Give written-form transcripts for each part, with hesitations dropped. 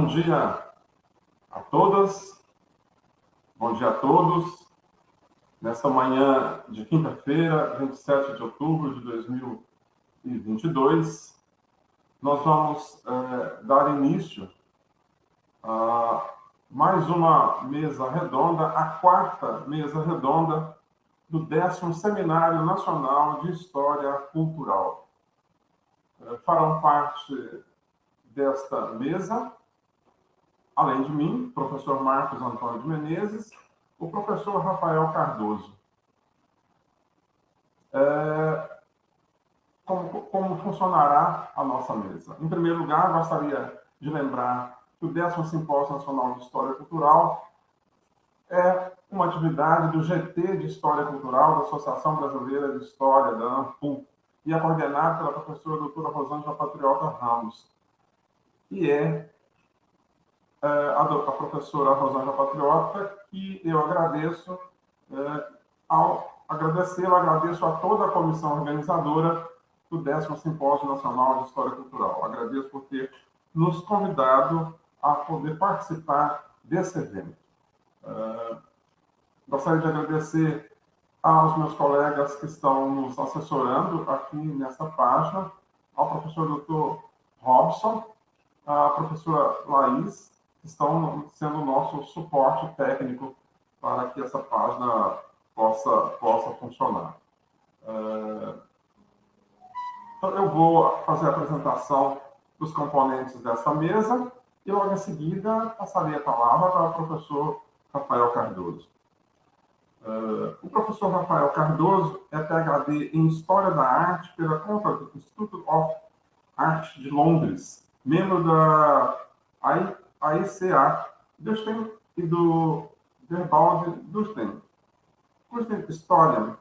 Bom dia a todas, bom dia a todos. Nesta manhã de quinta-feira, 27 de outubro de 2022, nós vamos dar início a mais uma mesa redonda, a quarta mesa redonda do 10º Seminário Nacional de História Cultural. Farão parte desta mesa, além de mim, professor Marcos Antônio de Menezes, o professor Rafael Cardoso. Como funcionará a nossa mesa? Em primeiro lugar, gostaria de lembrar que o 10º Simpósio Nacional de História Cultural é uma atividade do GT de História Cultural da Associação Brasileira de História, da ANPUL, e é coordenado pela professora doutora Rosângela Patriota Ramos. E a professora Rosângela Patriota, que eu agradeço. Ao agradecê-la, agradeço a toda a comissão organizadora do 10º Simpósio Nacional de História Cultural. Agradeço por ter nos convidado a poder participar desse evento. Gostaria de agradecer aos meus colegas que estão nos assessorando aqui nessa página, ao professor Dr. Robson, à professora Laís, que estão sendo o nosso suporte técnico para que essa página possa funcionar. Então, eu vou fazer a apresentação dos componentes dessa mesa e, logo em seguida, passarei a palavra para o professor Rafael Cardoso. O professor Rafael Cardoso é PhD em História da Arte pela Concord Institute of Art de Londres, membro da AICA Dusten e do Verbald Dusten. História.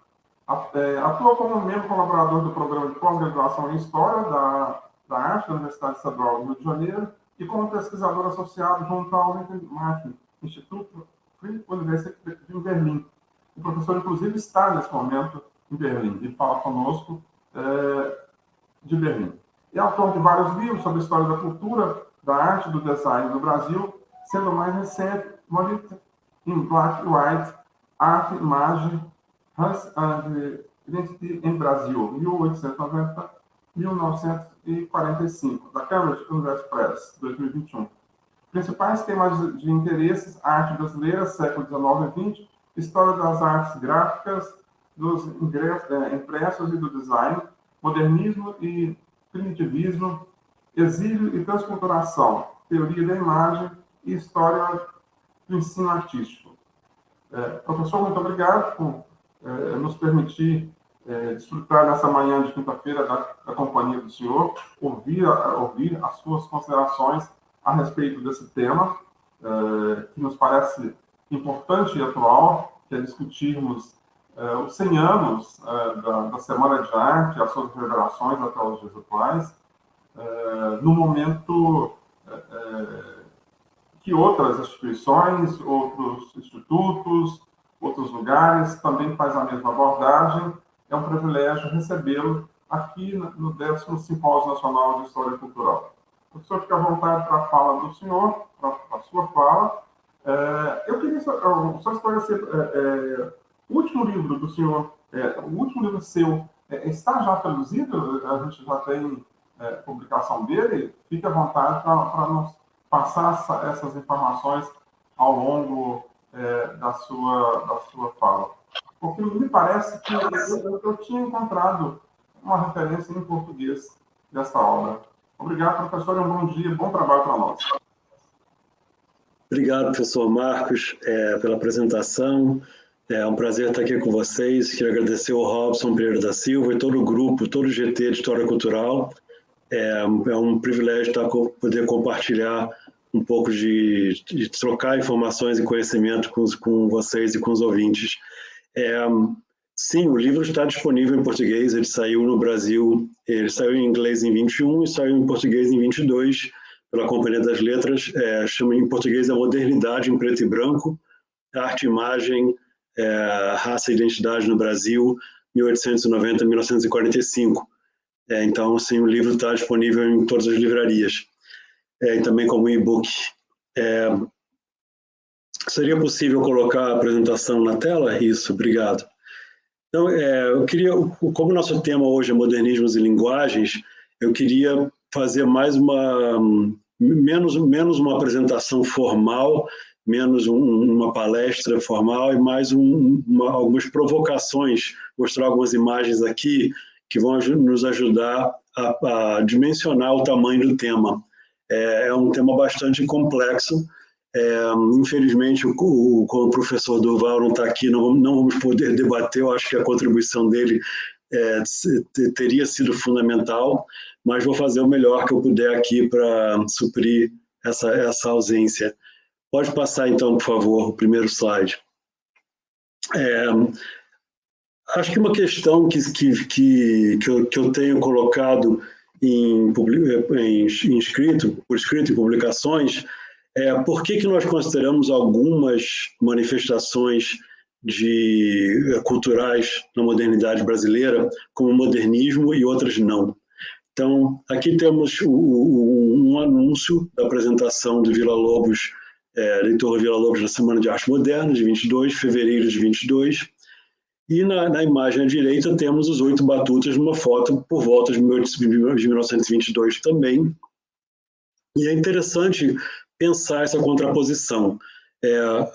Atua como membro colaborador do programa de pós-graduação em História da Arte da Universidade Estadual do Rio de Janeiro e como pesquisador associado junto ao Martin Instituto Free University de Berlim. O professor, inclusive, está nesse momento em Berlim e fala conosco de Berlim. É autor de vários livros sobre a história da cultura, da arte e do design do Brasil, sendo o mais recente Monolith in Black and White, Arte, Imagem, Race and Identity em Brasil, 1890-1945, da Cambridge University Press, 2021. Principais temas de interesses: arte brasileira, século XIX e XX, história das artes gráficas, dos impressos e do design, modernismo e primitivismo, exílio e transculturação, teoria da imagem e história do ensino artístico. Professor, muito obrigado por nos permitir desfrutar nessa manhã de quinta-feira da companhia do senhor, ouvir as suas considerações a respeito desse tema, que nos parece importante e atual, que é discutirmos os 100 anos da Semana de Arte, as suas revelações até os dias atuais, no momento que outras instituições, outros institutos, outros lugares também fazem a mesma abordagem. É um privilégio recebê-lo aqui no 10º Simpósio Nacional de História Cultural. O professor, fica à vontade para a fala do senhor, para a sua fala. Eu queria só esclarecer, o último livro do senhor, o último livro seu, está já traduzido? A gente já tem publicação dele? Fique à vontade para nos passar essas informações ao longo da sua fala. Porque me parece que eu tinha encontrado uma referência em português dessa obra. Obrigado, professor, e um bom dia, bom trabalho para nós. Obrigado, professor Marcos, pela apresentação. É um prazer estar aqui com vocês. Quero agradecer ao Robson Pereira da Silva e todo o grupo, todo o GT de História Cultural. É um privilégio poder compartilhar um pouco de trocar informações e conhecimento com vocês e com os ouvintes. Sim, o livro está disponível em português, ele saiu no Brasil, ele saiu em inglês em 21 e saiu em português em 22, pela Companhia das Letras, chama em português A Modernidade em Preto e Branco, Arte e Imagem, Raça e Identidade no Brasil, 1890-1945. Então, sim, o livro está disponível em todas as livrarias. e também como e-book. Seria possível colocar a apresentação na tela? Isso, obrigado. Então, eu queria, como o nosso tema hoje é modernismos e linguagens, eu queria fazer menos uma apresentação formal, menos uma palestra formal e mais algumas provocações, mostrar algumas imagens aqui que vão nos ajudar a dimensionar o tamanho do tema. É um tema bastante complexo. Infelizmente, como o professor Durval não está aqui, não vamos poder debater. Eu acho que a contribuição dele teria sido fundamental, mas vou fazer o melhor que eu puder aqui para suprir essa ausência. Pode passar, então, por favor, o primeiro slide. Acho que uma questão que eu tenho colocado por escrito em publicações por que nós consideramos algumas manifestações culturais na modernidade brasileira como modernismo e outras não. Então, aqui temos um anúncio da apresentação de Villa-Lobos, Heitor Villa-Lobos na Semana de Arte Moderna, de 22, fevereiro de 22, e na imagem à direita temos os 8 batutas numa foto por volta de 1922 também. E é interessante pensar essa contraposição.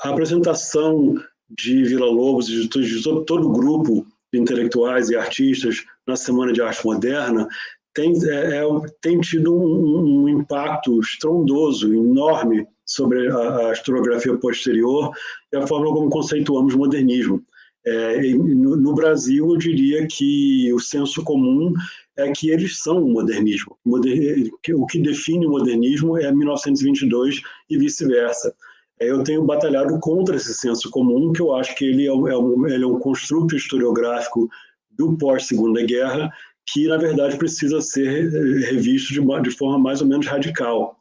A apresentação de Villa-Lobos e de todo o grupo de intelectuais e artistas na Semana de Arte Moderna tem tido um impacto estrondoso, enorme, sobre a historiografia posterior e a forma como conceituamos o modernismo. No Brasil, eu diria que o senso comum é que eles são o modernismo. O que define o modernismo é 1922 e vice-versa. Eu tenho batalhado contra esse senso comum, que eu acho que ele é um construto historiográfico do pós-Segunda Guerra, que, na verdade, precisa ser revisto de forma mais ou menos radical.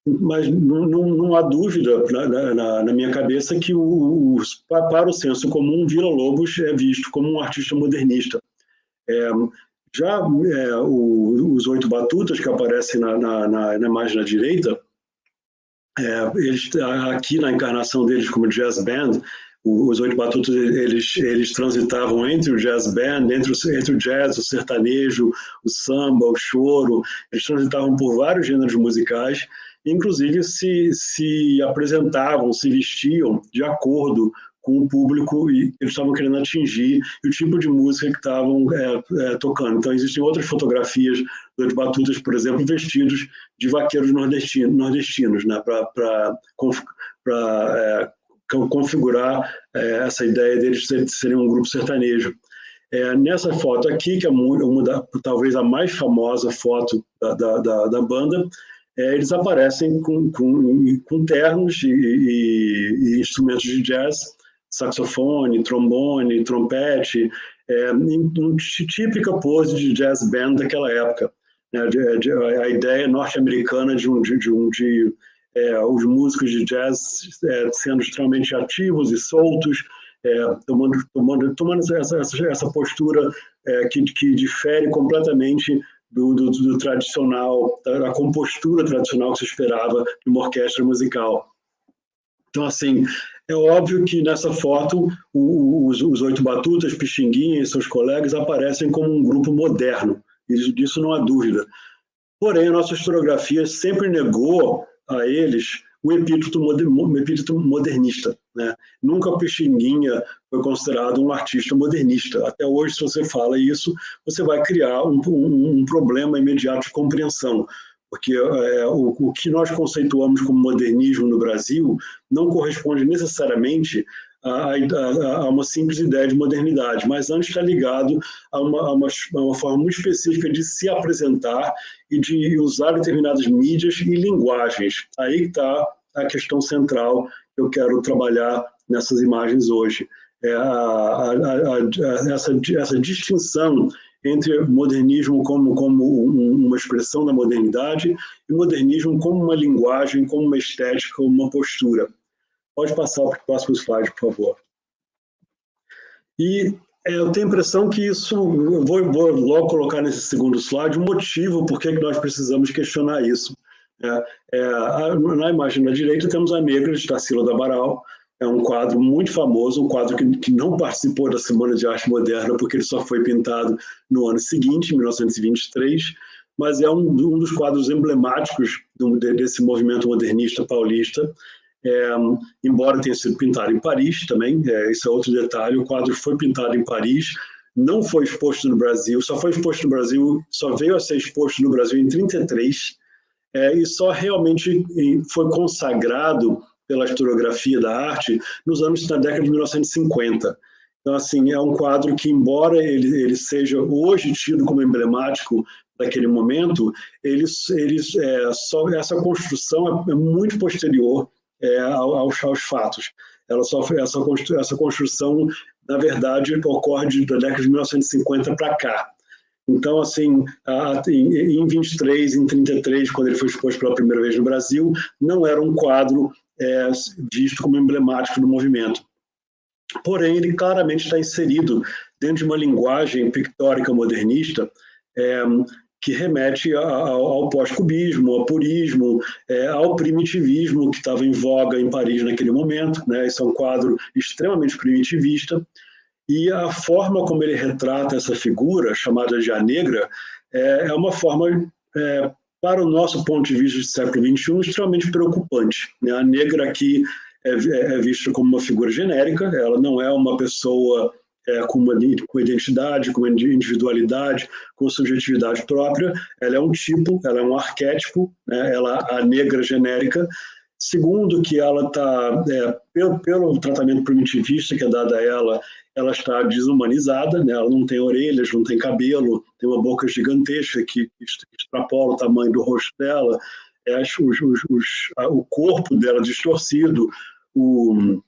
Mas não há dúvida na minha cabeça que para o senso comum, Villa-Lobos é visto como um artista modernista. Os 8 batutas que aparecem na imagem à direita, eles aqui na encarnação deles como jazz band, os 8 batutas eles transitavam entre o jazz band, entre o jazz, o sertanejo, o samba, o choro, eles transitavam por vários gêneros musicais, inclusive se apresentavam, se vestiam de acordo com o público que eles estavam querendo atingir e o tipo de música que estavam tocando. Então, existem outras fotografias dos batutas, por exemplo, vestidos de vaqueiros nordestinos, né, para configurar essa ideia deles serem um grupo sertanejo. Nessa foto aqui, que é talvez a mais famosa foto da banda, eles aparecem com ternos e instrumentos de jazz, saxofone, trombone, trompete, em típica pose de jazz band daquela época. A ideia norte-americana de os músicos de jazz sendo extremamente ativos e soltos, tomando essa postura que difere completamente do tradicional, da compostura tradicional que se esperava de uma orquestra musical. Então, assim, é óbvio que nessa foto os 8 batutas, Pixinguinha e seus colegas aparecem como um grupo moderno, disso não há dúvida. Porém, a nossa historiografia sempre negou a eles o epíteto modernista, né? Nunca o Pixinguinha foi considerado um artista modernista. Até hoje, se você fala isso, você vai criar um problema imediato de compreensão, porque o que nós conceituamos como modernismo no Brasil não corresponde necessariamente a uma simples ideia de modernidade, mas antes está ligado a uma forma muito específica de se apresentar e de usar determinadas mídias e linguagens. Aí está a questão central que eu quero trabalhar nessas imagens hoje. Essa distinção entre modernismo como uma expressão da modernidade e modernismo como uma linguagem, como uma estética, como uma postura. Pode passar para o próximo slide, por favor. E Eu tenho a impressão que isso, eu vou logo colocar nesse segundo slide, o motivo por que nós precisamos questionar isso. Na imagem da direita temos a Negra, de Tarsila do Amaral. É um quadro muito famoso, um quadro que não participou da Semana de Arte Moderna, porque ele só foi pintado no ano seguinte, em 1923, mas é um dos quadros emblemáticos desse movimento modernista paulista. Embora tenha sido pintado em Paris também, esse é outro detalhe, o quadro foi pintado em Paris, não foi exposto no Brasil, só foi exposto no Brasil, só veio a ser exposto no Brasil em 1933, e só realmente foi consagrado pela historiografia da arte na década de 1950. Então, assim, é um quadro que, embora ele seja hoje tido como emblemático daquele momento, essa construção é muito posterior aos fatos. Essa construção, na verdade, ocorre da década de 1950 para cá. Então, assim, em 23, em 33, quando ele foi exposto pela primeira vez no Brasil, não era um quadro visto como emblemático do movimento. Porém, ele claramente está inserido dentro de uma linguagem pictórica modernista que remete ao pós-cubismo, ao purismo, ao primitivismo que estava em voga em Paris naquele momento. Esse é um quadro extremamente primitivista, e a forma como ele retrata essa figura, chamada de A Negra, é uma forma, para o nosso ponto de vista do século XXI, extremamente preocupante. A negra aqui é vista como uma figura genérica, ela não é uma pessoa com identidade, com individualidade, com subjetividade própria, ela é um tipo, ela é um arquétipo, a negra genérica. Segundo, que ela está, pelo tratamento primitivista que é dado a ela está desumanizada, ela não tem orelhas, não tem cabelo, tem uma boca gigantesca que extrapola o tamanho do rosto dela, o corpo dela distorcido. O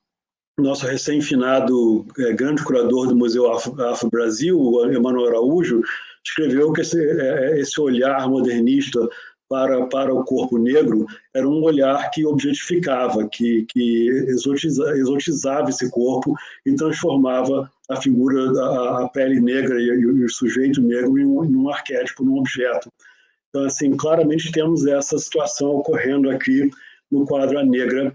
nosso recém-finado grande curador do Museu Afro-Brasil, o Emanuel Araújo, escreveu que esse olhar modernista para o corpo negro era um olhar que objetificava, que exotizava esse corpo e transformava a figura, a pele negra e o sujeito negro em um arquétipo, num objeto. Então, assim, claramente temos essa situação ocorrendo aqui no quadro A Negra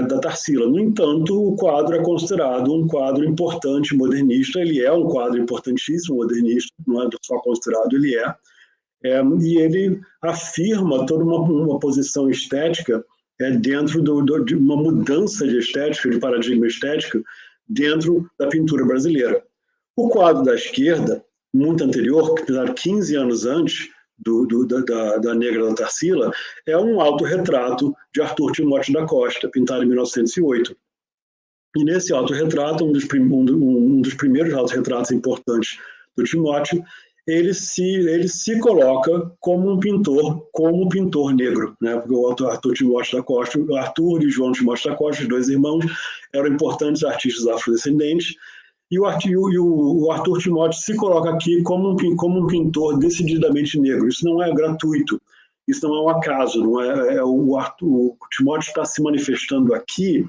da Tarsila. No entanto, o quadro é considerado um quadro importante modernista, ele é um quadro importantíssimo modernista, não é só considerado, ele é. E ele afirma toda uma posição estética dentro de uma mudança de estética, de paradigma estético, dentro da pintura brasileira. O quadro da esquerda, muito anterior, 15 anos antes da Negra da Tarsila, é um autorretrato de Arthur Timóteo da Costa, pintado em 1908. E nesse autorretrato, um dos primeiros autorretratos importantes do Timóteo, ele se coloca como um pintor negro, porque o Arthur Timóteo da Costa, o Arthur e João Timóteo da Costa, os dois irmãos, eram importantes artistas afrodescendentes, e o Arthur Timóteo se coloca aqui como um pintor decididamente negro. Isso não é gratuito, isso não é um acaso, o Timóteo está se manifestando aqui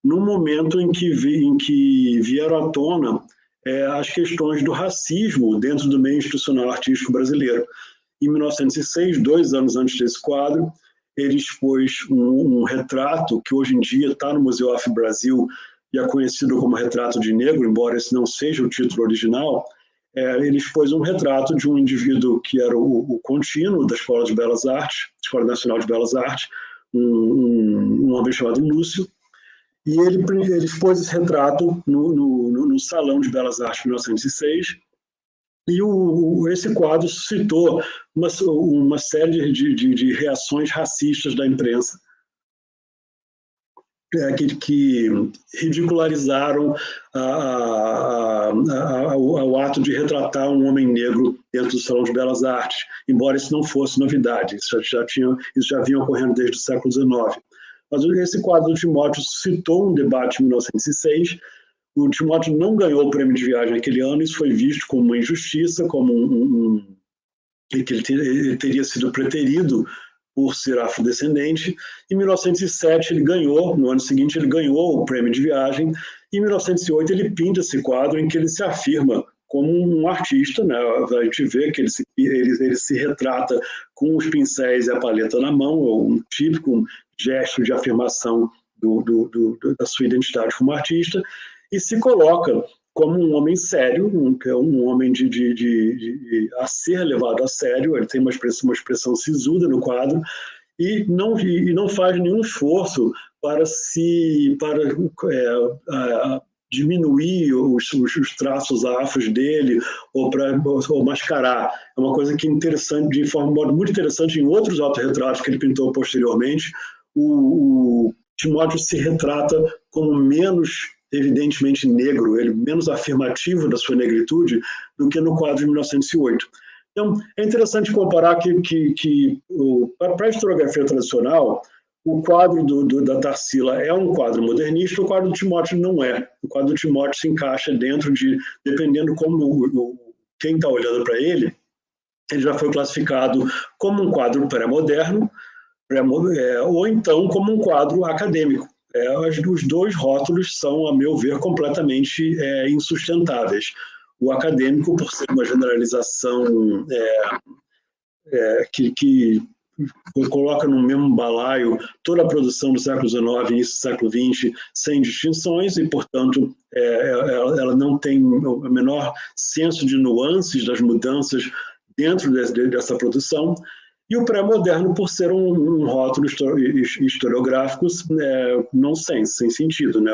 no momento em que vieram à tona as questões do racismo dentro do meio institucional artístico brasileiro. Em 1906, 2 anos antes desse quadro, ele expôs um retrato que hoje em dia está no Museu Afro-Brasil e é conhecido como Retrato de Negro, embora esse não seja o título original. Ele expôs um retrato de um indivíduo que era o contínuo da Escola de Belas Artes, Escola Nacional de Belas Artes, um homem chamado Lúcio, e ele expôs esse retrato no Salão de Belas Artes de 1906, e esse quadro suscitou uma série de reações racistas da imprensa, que ridicularizaram o ato de retratar um homem negro dentro do Salão de Belas Artes, embora isso não fosse novidade, isso já vinha ocorrendo desde o século XIX. Mas esse quadro do Timóteo suscitou um debate em 1906. O Timóteo não ganhou o prêmio de viagem naquele ano, isso foi visto como uma injustiça, como que ele teria sido preterido por ser afrodescendente. Em 1907 ele ganhou, no ano seguinte ele ganhou o prêmio de viagem, Em 1908, ele pinta esse quadro em que ele se afirma como um artista, né? A gente vê que ele se retrata com os pincéis e a paleta na mão, um típico gesto de afirmação da sua identidade como artista, e se coloca como um homem sério, um homem a ser levado a sério. Ele tem uma expressão sisuda no quadro, e não faz nenhum esforço para diminuir os traços afros dele ou para mascarar. É uma coisa que é interessante, de forma muito interessante, em outros autorretratos que ele pintou posteriormente, o Timóteo se retrata como menos evidentemente negro, ele menos afirmativo da sua negritude do que no quadro de 1908. Então, é interessante comparar que para a historiografia tradicional, o quadro da Tarsila é um quadro modernista, o quadro do Timóteo não é. O quadro do Timóteo se encaixa dentro de, dependendo como quem está olhando para ele já foi classificado como um quadro pré-moderno, ou então como um quadro acadêmico. Os dois rótulos são, a meu ver, completamente insustentáveis. O acadêmico, por ser uma generalização que coloca no mesmo balaio toda a produção do século XIX e início do século XX sem distinções e, portanto, ela não tem o menor senso de nuances das mudanças dentro dessa produção. E o pré-moderno, por ser um rótulo historiográfico nonsense, sem sentido, né?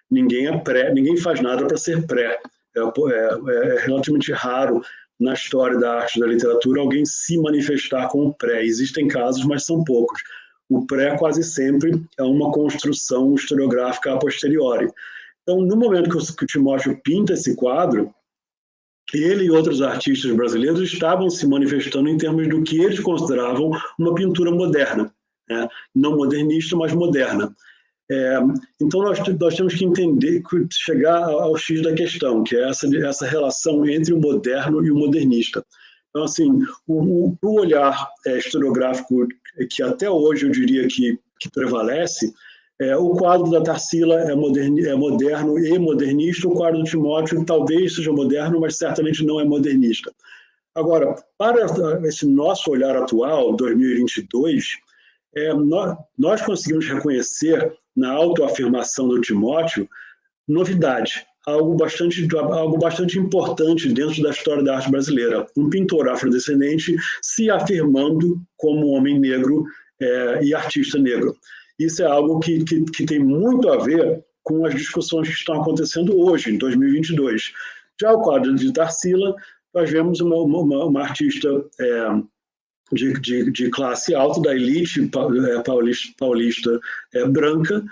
Ninguém faz nada para ser pré. É relativamente raro na história da arte e da literatura alguém se manifestar como pré. Existem casos, mas são poucos. O pré quase sempre é uma construção historiográfica a posteriori. Então, no momento que o Timóteo pinta esse quadro, ele e outros artistas brasileiros estavam se manifestando em termos do que eles consideravam uma pintura moderna, né? Não modernista, mas moderna. Então, nós temos que entender, chegar ao X da questão, que é essa relação entre o moderno e o modernista. Então, assim, o olhar historiográfico que até hoje eu diria que prevalece, o quadro da Tarsila é moderno e modernista, o quadro do Timóteo talvez seja moderno, mas certamente não é modernista. Agora, para esse nosso olhar atual, 2022, nós conseguimos reconhecer na autoafirmação do Timóteo novidade, algo bastante importante dentro da história da arte brasileira. Um pintor afrodescendente se afirmando como homem negro e artista negro. Isso é algo que tem muito a ver com as discussões que estão acontecendo hoje, em 2022. Já o quadro de Tarsila, nós vemos uma artista de classe alta, da elite paulista branca,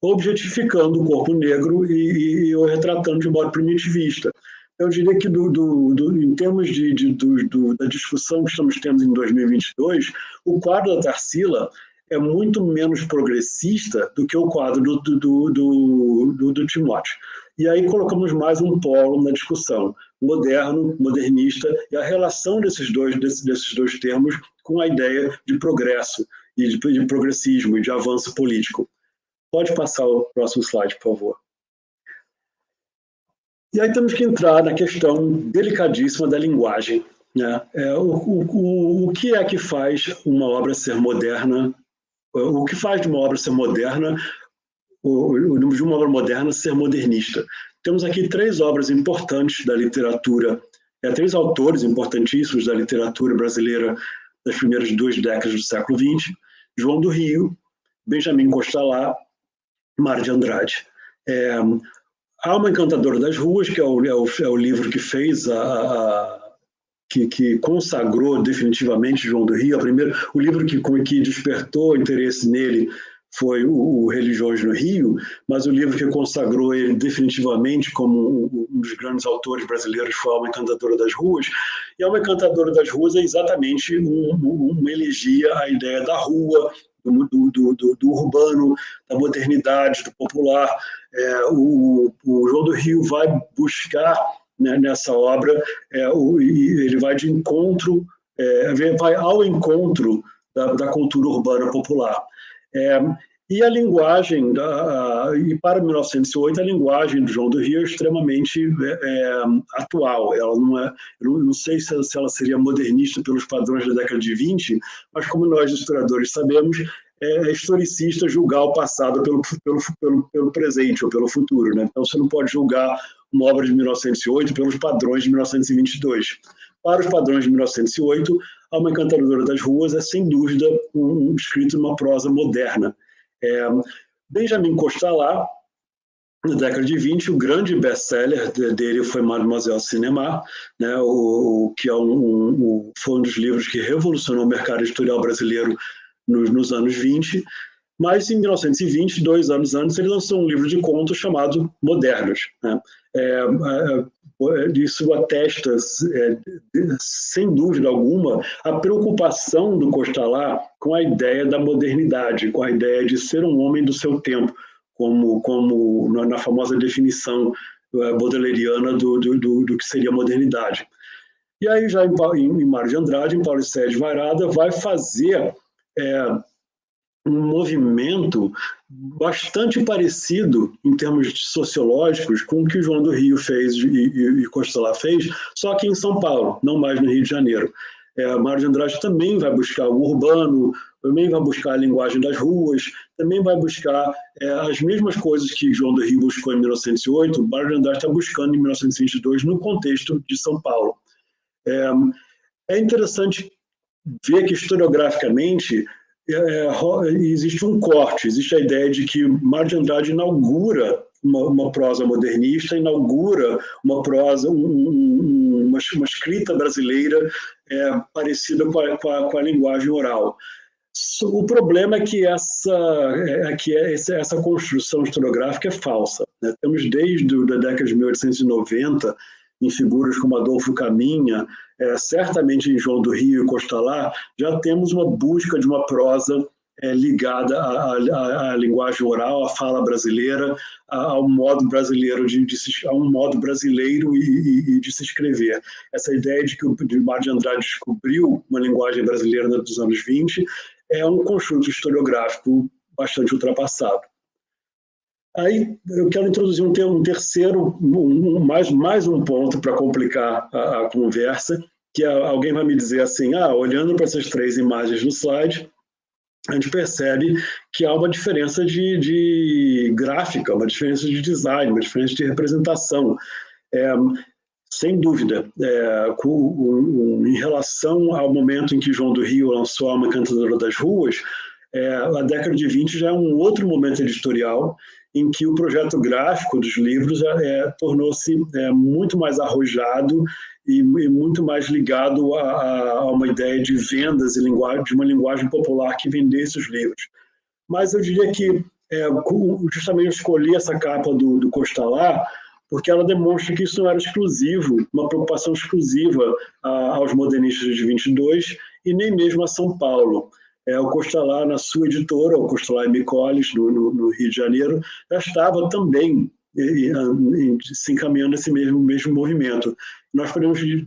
objetificando o corpo negro e o retratando de modo primitivista. Eu diria que, em termos da discussão que estamos tendo em 2022, o quadro da Tarsila é muito menos progressista do que o quadro do Timóteo. E aí colocamos mais um polo na discussão, moderno, modernista, e a relação desses dois termos com a ideia de progresso, e de progressismo, e de avanço político. Pode passar o próximo slide, por favor. E aí temos que entrar na questão delicadíssima da linguagem, né? O que é que faz uma obra ser moderna? O que faz de uma obra ser moderna, de uma obra moderna ser modernista? Temos aqui três obras importantes da literatura, três autores importantíssimos da literatura brasileira das primeiras 2 décadas do século XX: João do Rio, Benjamin Constant, Mário de Andrade. A Alma Encantadora das Ruas, que é o livro que fez que consagrou definitivamente João do Rio. O livro que despertou interesse nele foi o Religiões no Rio, mas o livro que consagrou ele definitivamente como um dos grandes autores brasileiros foi A Alma Encantadora das Ruas. E A Alma Encantadora das Ruas é exatamente uma elegia à ideia da rua, do urbano, da modernidade, do popular. O João do Rio vai buscar, né, nessa obra, ele vai de encontro, vai ao encontro da cultura urbana popular. E a linguagem, e para 1908, a linguagem do João do Rio é extremamente atual. Ela não é, eu não sei se ela seria modernista pelos padrões da década de 20, mas como nós, historiadores, sabemos, é historicista julgar o passado pelo presente ou pelo futuro, né? Então, você não pode julgar uma obra de 1908 pelos padrões de 1922. Para os padrões de 1908, A Uma Encantadora das Ruas é, sem dúvida, escrito numa prosa moderna. Benjamin Constant, na década de 20, o grande best-seller dele foi Mademoiselle Cinema, né, que foi um dos livros que revolucionou o mercado editorial brasileiro nos anos 20, mas em 1920, 2 anos antes, ele lançou um livro de contos chamado Modernos. Né? Isso atesta, sem dúvida alguma, a preocupação do Constant com a ideia da modernidade, com a ideia de ser um homem do seu tempo, como na famosa definição baudelairiana do que seria modernidade. E aí, já em Mário de Andrade, em Paulo Sérgio Vairada, vai fazer um movimento bastante parecido em termos sociológicos com o que o João do Rio fez e Constant fez, só que em São Paulo, não mais no Rio de Janeiro. Mário de Andrade também vai buscar o urbano, também vai buscar a linguagem das ruas, também vai buscar as mesmas coisas que João do Rio buscou em 1908, Mário de Andrade está buscando em 1922 no contexto de São Paulo. É interessante ver que, historiograficamente, existe um corte, existe a ideia de que Mário de Andrade inaugura uma prosa modernista, inaugura uma prosa, uma escrita brasileira parecida com a linguagem oral. O problema é que essa construção historiográfica é falsa. Né? Temos desde a década de 1890, em figuras como Adolfo Caminha, certamente em João do Rio e Constant, já temos uma busca de uma prosa ligada à linguagem oral, à fala brasileira, ao modo brasileiro a um modo brasileiro de se escrever. Essa ideia de que o Mário de Andrade descobriu uma linguagem brasileira dos anos 20 é um construto historiográfico bastante ultrapassado. Aí eu quero introduzir um terceiro, mais um ponto para complicar a conversa, que alguém vai me dizer assim, olhando para essas 3 imagens no slide, a gente percebe que há uma diferença de gráfica, uma diferença de design, uma diferença de representação. Sem dúvida, em relação ao momento em que João do Rio lançou A Uma Encantadora das Ruas, a década de 20 já é um outro momento editorial em que o projeto gráfico dos livros tornou-se muito mais arrojado e muito mais ligado a uma ideia de vendas e de uma linguagem popular que vendesse os livros. Mas eu diria que justamente eu escolhi essa capa do Constant porque ela demonstra que isso não era exclusivo, uma preocupação exclusiva aos modernistas de 22 e nem mesmo a São Paulo. O Constant, na sua editora, o Constant M. Collins, no Rio de Janeiro, já estava também se encaminhando esse mesmo movimento. Nós eu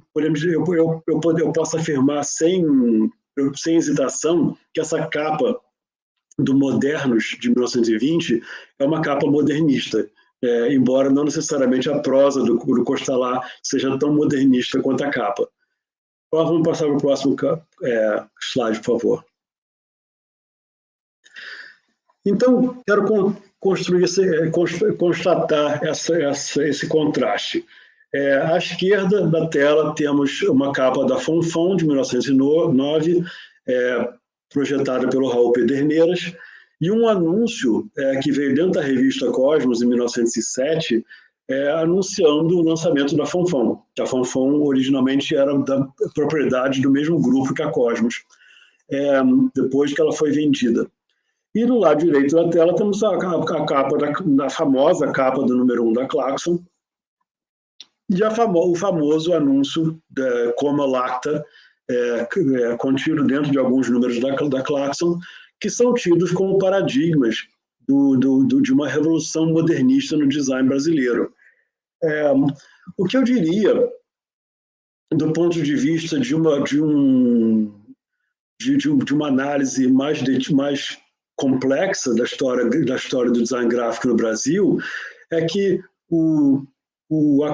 posso afirmar sem hesitação que essa capa do Modernos de 1920 é uma capa modernista, embora não necessariamente a prosa do Constant seja tão modernista quanto a capa. Agora vamos passar para o próximo slide, por favor. Então, quero constatar esse contraste. À esquerda da tela temos uma capa da Fonfon, de 1909, projetada pelo Raul Pederneiras, e um anúncio que veio dentro da revista Cosmos, em 1907, anunciando o lançamento da Fonfon. A Fonfon originalmente era da propriedade do mesmo grupo que a Cosmos, depois que ela foi vendida. E no lado direito da tela temos a capa da famosa capa do número 1 da Claxon, e o famoso anúncio da Coma Lacta, contido dentro de alguns números da Claxon, que são tidos como paradigmas de uma revolução modernista no design brasileiro. O que eu diria, do ponto de vista de uma análise mais complexa da história do design gráfico no Brasil é que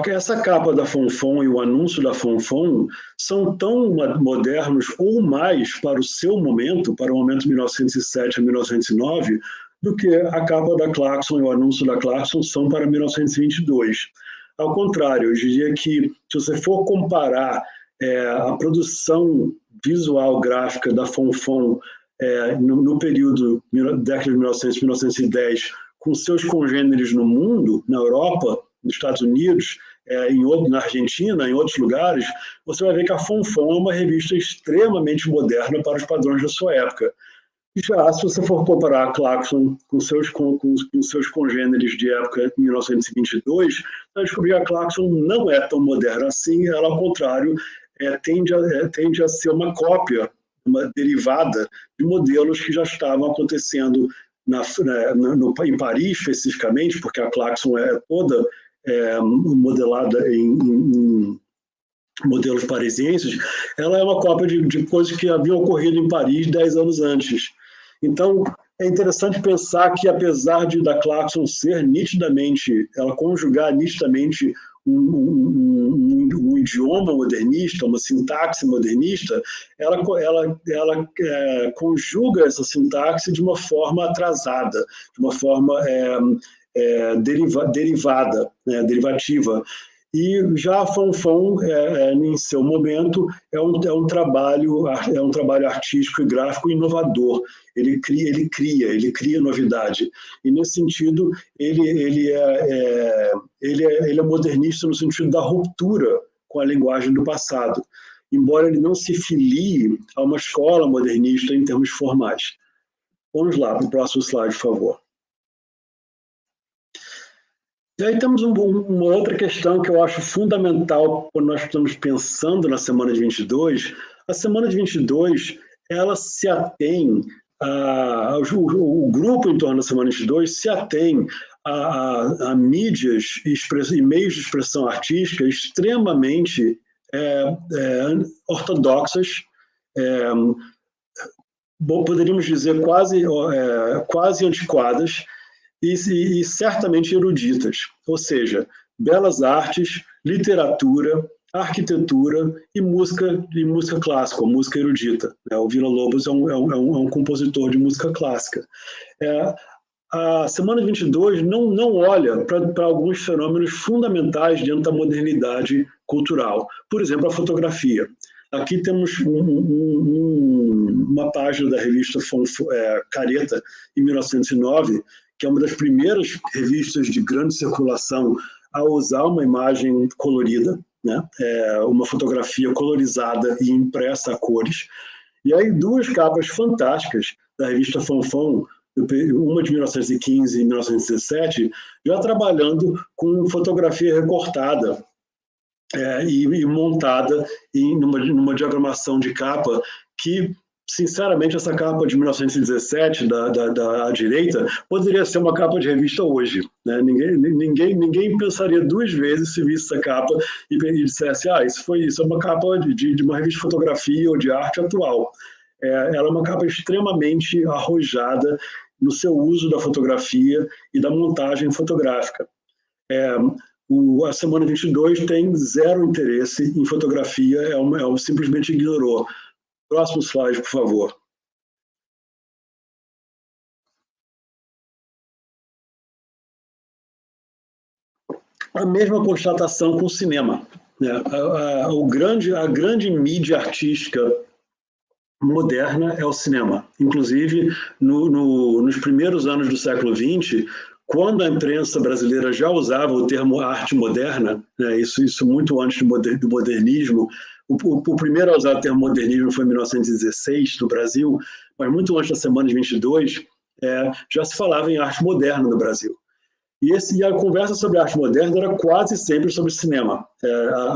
essa capa da Fonfon e o anúncio da Fonfon são tão modernos ou mais para o seu momento, para o momento de 1907 a 1909, do que a capa da Clarkson e o anúncio da Clarkson são para 1922. Ao contrário, eu diria que, se você for comparar a produção visual gráfica da Fonfon no período década de 1900 e 1910, com seus congêneres no mundo, na Europa, nos Estados Unidos, na Argentina, em outros lugares, você vai ver que a Fonfon é uma revista extremamente moderna para os padrões da sua época. Já se você for comparar a Clarkson com seus congêneres de época em 1922, você vai descobrir que a Clarkson não é tão moderna assim, ela, ao contrário, tende a ser uma cópia, uma derivada de modelos que já estavam acontecendo em Paris, especificamente, porque a Clarkson é toda modelada em modelos parisienses, ela é uma cópia de coisas que haviam ocorrido em Paris 10 anos antes. Então, é interessante pensar que, apesar da Clarkson ser nitidamente, ela conjugar nitidamente um idioma modernista, uma sintaxe modernista, ela conjuga essa sintaxe de uma forma atrasada, de uma forma derivada, derivativa. E já a Fonfon, em seu momento, é um trabalho artístico e gráfico inovador. Ele cria novidade. E, nesse sentido, ele é modernista no sentido da ruptura com a linguagem do passado, embora ele não se filie a uma escola modernista em termos formais. Vamos lá, para o próximo slide, por favor. E aí temos uma outra questão que eu acho fundamental quando nós estamos pensando na semana de 22. A semana de 22, ela se atém, o grupo em torno da semana de 22 se atém a mídias e meios de expressão artística extremamente ortodoxas, poderíamos dizer quase antiquadas, e certamente eruditas, ou seja, belas artes, literatura, arquitetura e música clássica, música erudita. O Villa-Lobos é um compositor de música clássica. A Semana 22 não olha para alguns fenômenos fundamentais dentro da modernidade cultural. Por exemplo, a fotografia. Aqui temos uma página da revista Careta, em 1909, que é uma das primeiras revistas de grande circulação a usar uma imagem colorida, né? Uma fotografia colorizada e impressa a cores. E aí duas capas fantásticas da revista Fonfon, uma de 1915 e 1917, já trabalhando com fotografia recortada e montada numa diagramação de capa que, sinceramente, essa capa de 1917, da direita, poderia ser uma capa de revista hoje. Né? Ninguém pensaria duas vezes se visse essa capa e dissesse, isso é uma capa de uma revista de fotografia ou de arte atual. Ela é uma capa extremamente arrojada no seu uso da fotografia e da montagem fotográfica. A Semana 22 tem zero interesse em fotografia, simplesmente ignorou. Próximo slide, por favor. A mesma constatação com o cinema. Né? A grande mídia artística moderna é o cinema. Inclusive, nos primeiros anos do século XX, quando a imprensa brasileira já usava o termo arte moderna, né, isso muito antes do modernismo, o primeiro a usar o termo modernismo foi em 1916, no Brasil, mas muito antes da Semana de 22, já se falava em arte moderna no Brasil. E a conversa sobre arte moderna era quase sempre sobre cinema.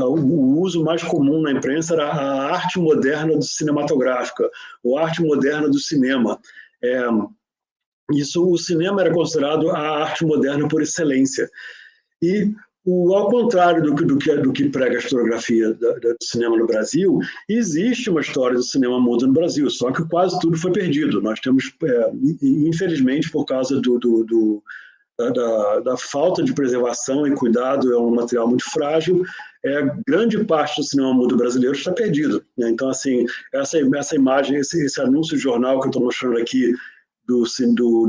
O uso mais comum na imprensa era a arte moderna cinematográfica, ou arte moderna do cinema. O cinema era considerado a arte moderna por excelência. E Ao contrário do que prega a historiografia do cinema no Brasil, existe uma história do cinema mudo no Brasil, só que quase tudo foi perdido. Nós temos, infelizmente, por causa da falta de preservação e cuidado, é um material muito frágil, grande parte do cinema mudo brasileiro está perdido, né? Então, assim, essa imagem, esse anúncio de jornal que eu estou mostrando aqui, do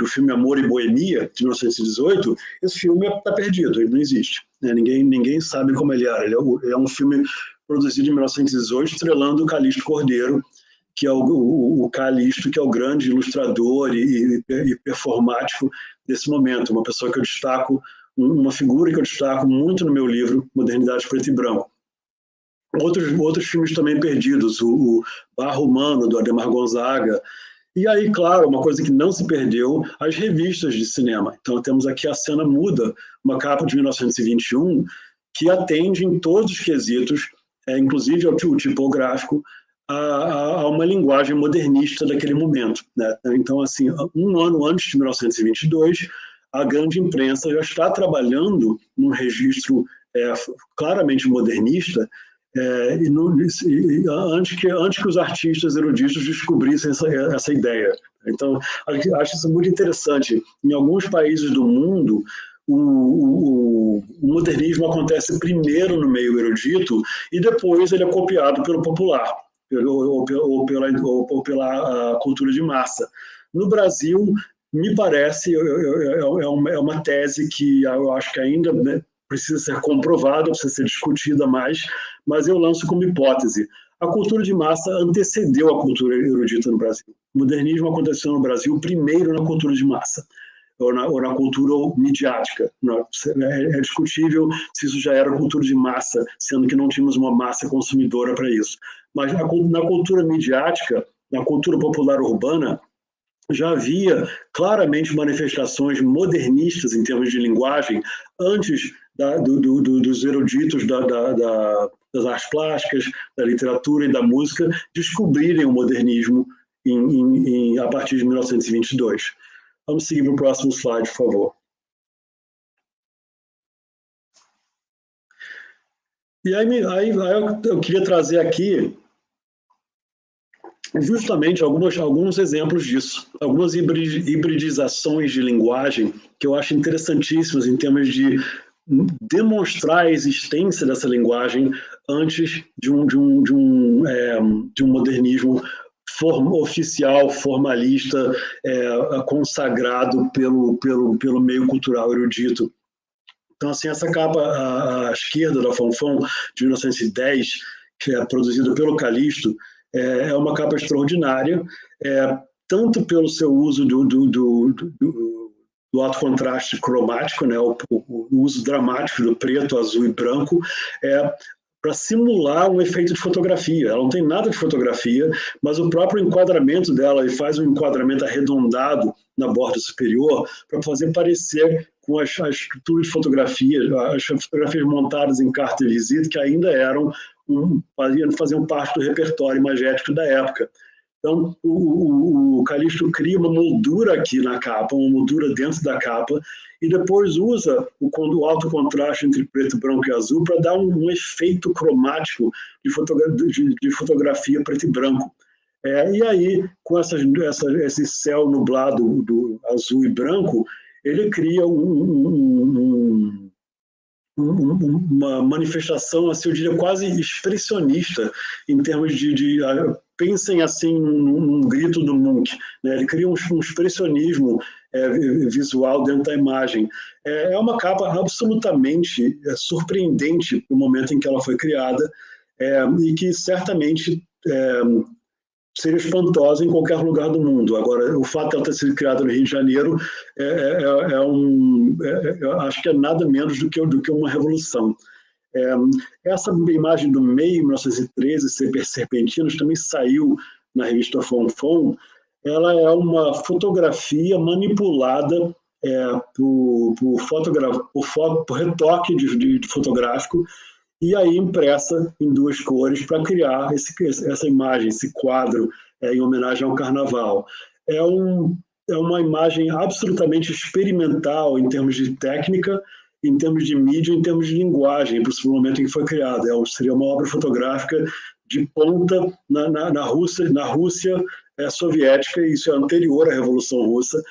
filme Amor e Boemia, de 1918, esse filme está perdido, ele não existe, né? Ninguém sabe como ele era. Ele é um filme produzido em 1918, estrelando o Calixto Cordeiro, que é o Calixto, que é o grande ilustrador e performático desse momento, uma pessoa que eu destaco, uma figura que eu destaco muito no meu livro, Modernidade Preto e Branco. Outros filmes também perdidos, o Barro Humano, do Ademar Gonzaga. E aí, claro, uma coisa que não se perdeu, as revistas de cinema. Então, temos aqui A Cena Muda, uma capa de 1921, que atende em todos os quesitos, inclusive ao tipográfico, a uma linguagem modernista daquele momento, né? Então, assim, um ano antes de 1922, a grande imprensa já está trabalhando num registro claramente modernista, antes que os artistas eruditos descobrissem essa ideia. Então, acho isso muito interessante. Em alguns países do mundo, o modernismo acontece primeiro no meio erudito e depois ele é copiado pelo popular, ou pela cultura de massa. No Brasil, me parece, é uma tese que eu acho que ainda, né, precisa ser comprovada, precisa ser discutida mais, mas eu lanço como hipótese. A cultura de massa antecedeu a cultura erudita no Brasil. O modernismo aconteceu no Brasil primeiro na cultura de massa, ou na cultura midiática. É discutível se isso já era cultura de massa, sendo que não tínhamos uma massa consumidora para isso. Mas na cultura midiática, na cultura popular urbana, já havia claramente manifestações modernistas em termos de linguagem antes dos eruditos das artes plásticas, da literatura e da música descobrirem o modernismo a partir de 1922. Vamos seguir para o próximo slide, por favor. E aí eu queria trazer aqui justamente alguns exemplos disso, algumas hibridizações de linguagem que eu acho interessantíssimas em termos de demonstrar a existência dessa linguagem antes de um modernismo oficial, formalista, consagrado pelo meio cultural erudito. Então, assim, essa capa à esquerda da Fonfon, de 1910, que é produzida pelo Calixto, é uma capa extraordinária, tanto pelo seu uso do alto contraste cromático, né, o uso dramático do preto, azul e branco, para simular um efeito de fotografia. Ela não tem nada de fotografia, mas o próprio enquadramento dela, ele faz um enquadramento arredondado na borda superior para fazer parecer com a estrutura de fotografia, as fotografias montadas em carta de visita, que ainda faziam parte do repertório imagético da época. Então, o Calixto cria uma moldura aqui na capa, uma moldura dentro da capa, e depois usa o alto contraste entre preto, branco e azul para dar um efeito cromático de fotografia preto e branco. E aí, com esse céu nublado do azul e branco, ele cria uma manifestação, assim, eu diria, quase expressionista, em termos pensem assim num grito do Munch, né? Ele cria um expressionismo visual dentro da imagem. É uma capa absolutamente surpreendente no momento em que ela foi criada, e que certamente seria espantosa em qualquer lugar do mundo. Agora, o fato de ela ter sido criada no Rio de Janeiro eu acho que é nada menos do que uma revolução. Essa imagem do meio, 1913, Serpentinos, também saiu na revista Fonfon. Ela é uma fotografia manipulada por retoque de fotográfico, e aí impressa em duas cores para criar essa imagem, esse quadro em homenagem ao Carnaval. É uma imagem absolutamente experimental em termos de técnica em termos de mídia, em termos de linguagem, para o momento em que foi criada. Seria uma obra fotográfica de ponta na Rússia soviética, isso é anterior à Revolução Russa.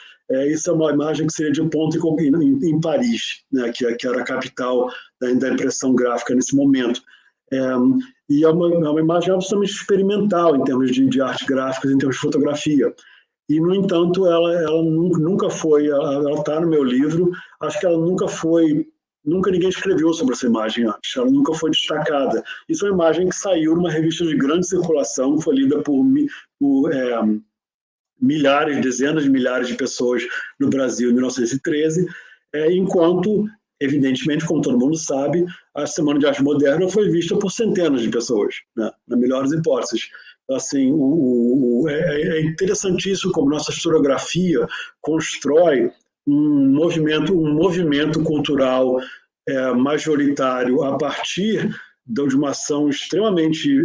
Isso é uma imagem que seria de ponta em Paris, né, que era a capital da impressão gráfica nesse momento. E é uma imagem absolutamente experimental em termos de arte gráfica, em termos de fotografia. E, no entanto, ela nunca foi, ela está no meu livro, acho que ela nunca ninguém escreveu sobre essa imagem antes, ela nunca foi destacada. Isso é uma imagem que saiu numa revista de grande circulação, foi lida por milhares, dezenas de milhares de pessoas no Brasil em 1913, enquanto, evidentemente, como todo mundo sabe, a Semana de Arte Moderna foi vista por centenas de pessoas, né, nas melhores hipóteses. Assim, é interessantíssimo como nossa historiografia constrói um movimento cultural majoritário a partir de uma ação extremamente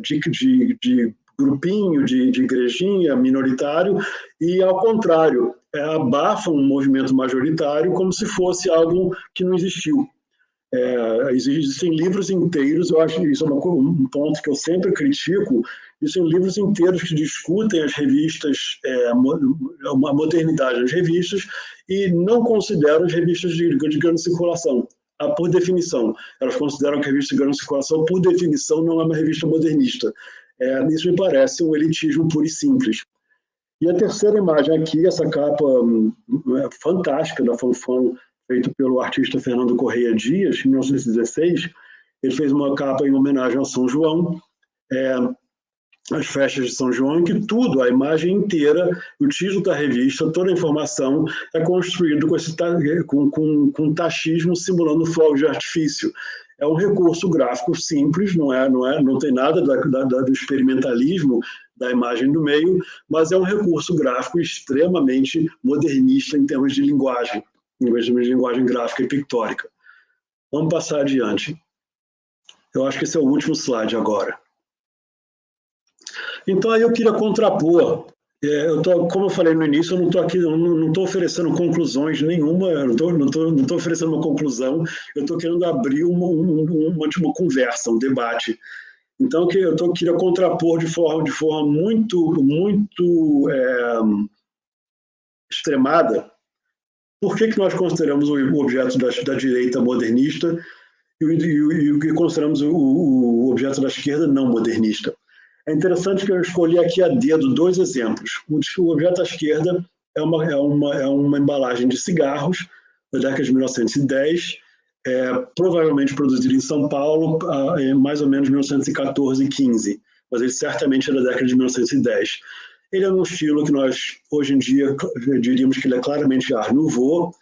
de grupinho, de igrejinha, minoritário, e, ao contrário, abafa um movimento majoritário como se fosse algo que não existiu. Existem livros inteiros, eu acho que isso é um ponto que eu sempre critico, existem livros inteiros que discutem as revistas, a modernidade das revistas, e não consideram as revistas de grande circulação, por definição. Elas consideram que a revista de grande circulação, por definição, não é uma revista modernista. Isso me parece um elitismo puro e simples. E a terceira imagem aqui, essa capa fantástica da Fanfan, feito pelo artista Fernando Correia Dias, em 1916. Ele fez uma capa em homenagem ao São João, as festas de São João, em que tudo, a imagem inteira, o título da revista, toda a informação é construído com tachismo simulando fogos de artifício. É um recurso gráfico simples, não tem nada do experimentalismo da imagem do meio, mas é um recurso gráfico extremamente modernista em termos de linguagem gráfica e pictórica. Vamos passar adiante. Eu acho que esse é o último slide agora. Então, aí eu queria contrapor. Como eu falei no início, eu não estou aqui, não estou oferecendo conclusões nenhuma, eu não estou oferecendo uma conclusão, eu estou querendo abrir uma conversa, um debate. Então, eu queria contrapor de forma muito extremada por que nós consideramos o objeto da direita modernista e o que consideramos o objeto da esquerda não modernista. É interessante que eu escolhi aqui a dedo 2 exemplos. O objeto da esquerda é uma embalagem de cigarros da década de 1910, provavelmente produzido em São Paulo em mais ou menos 1914 e 15, mas ele certamente é da década de 1910. Ele é num estilo que nós, hoje em dia, diríamos que ele é claramente Art Nouveau,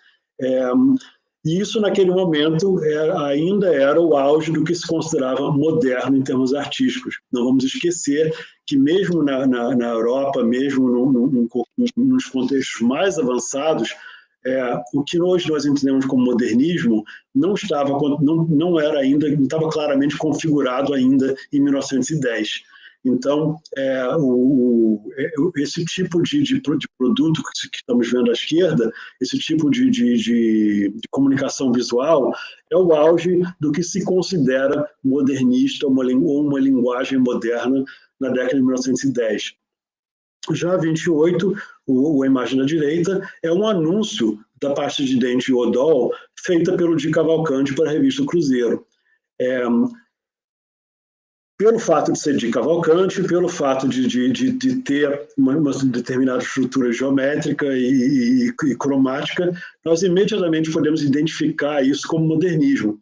e isso, naquele momento, ainda era o auge do que se considerava moderno em termos artísticos. Não vamos esquecer que, mesmo na Europa, mesmo nos contextos mais avançados, o que hoje nós entendemos como modernismo não estava claramente configurado ainda em 1910. Então, esse tipo de produto que estamos vendo à esquerda, esse tipo de comunicação visual, é o auge do que se considera modernista ou uma linguagem moderna na década de 1910. Já a 28, a imagem da direita, é um anúncio da pasta de dente Odol feita pelo Di Cavalcanti para a revista Cruzeiro. Pelo fato de ser de Cavalcanti, pelo fato de ter uma determinada estrutura geométrica e cromática, nós imediatamente podemos identificar isso como modernismo.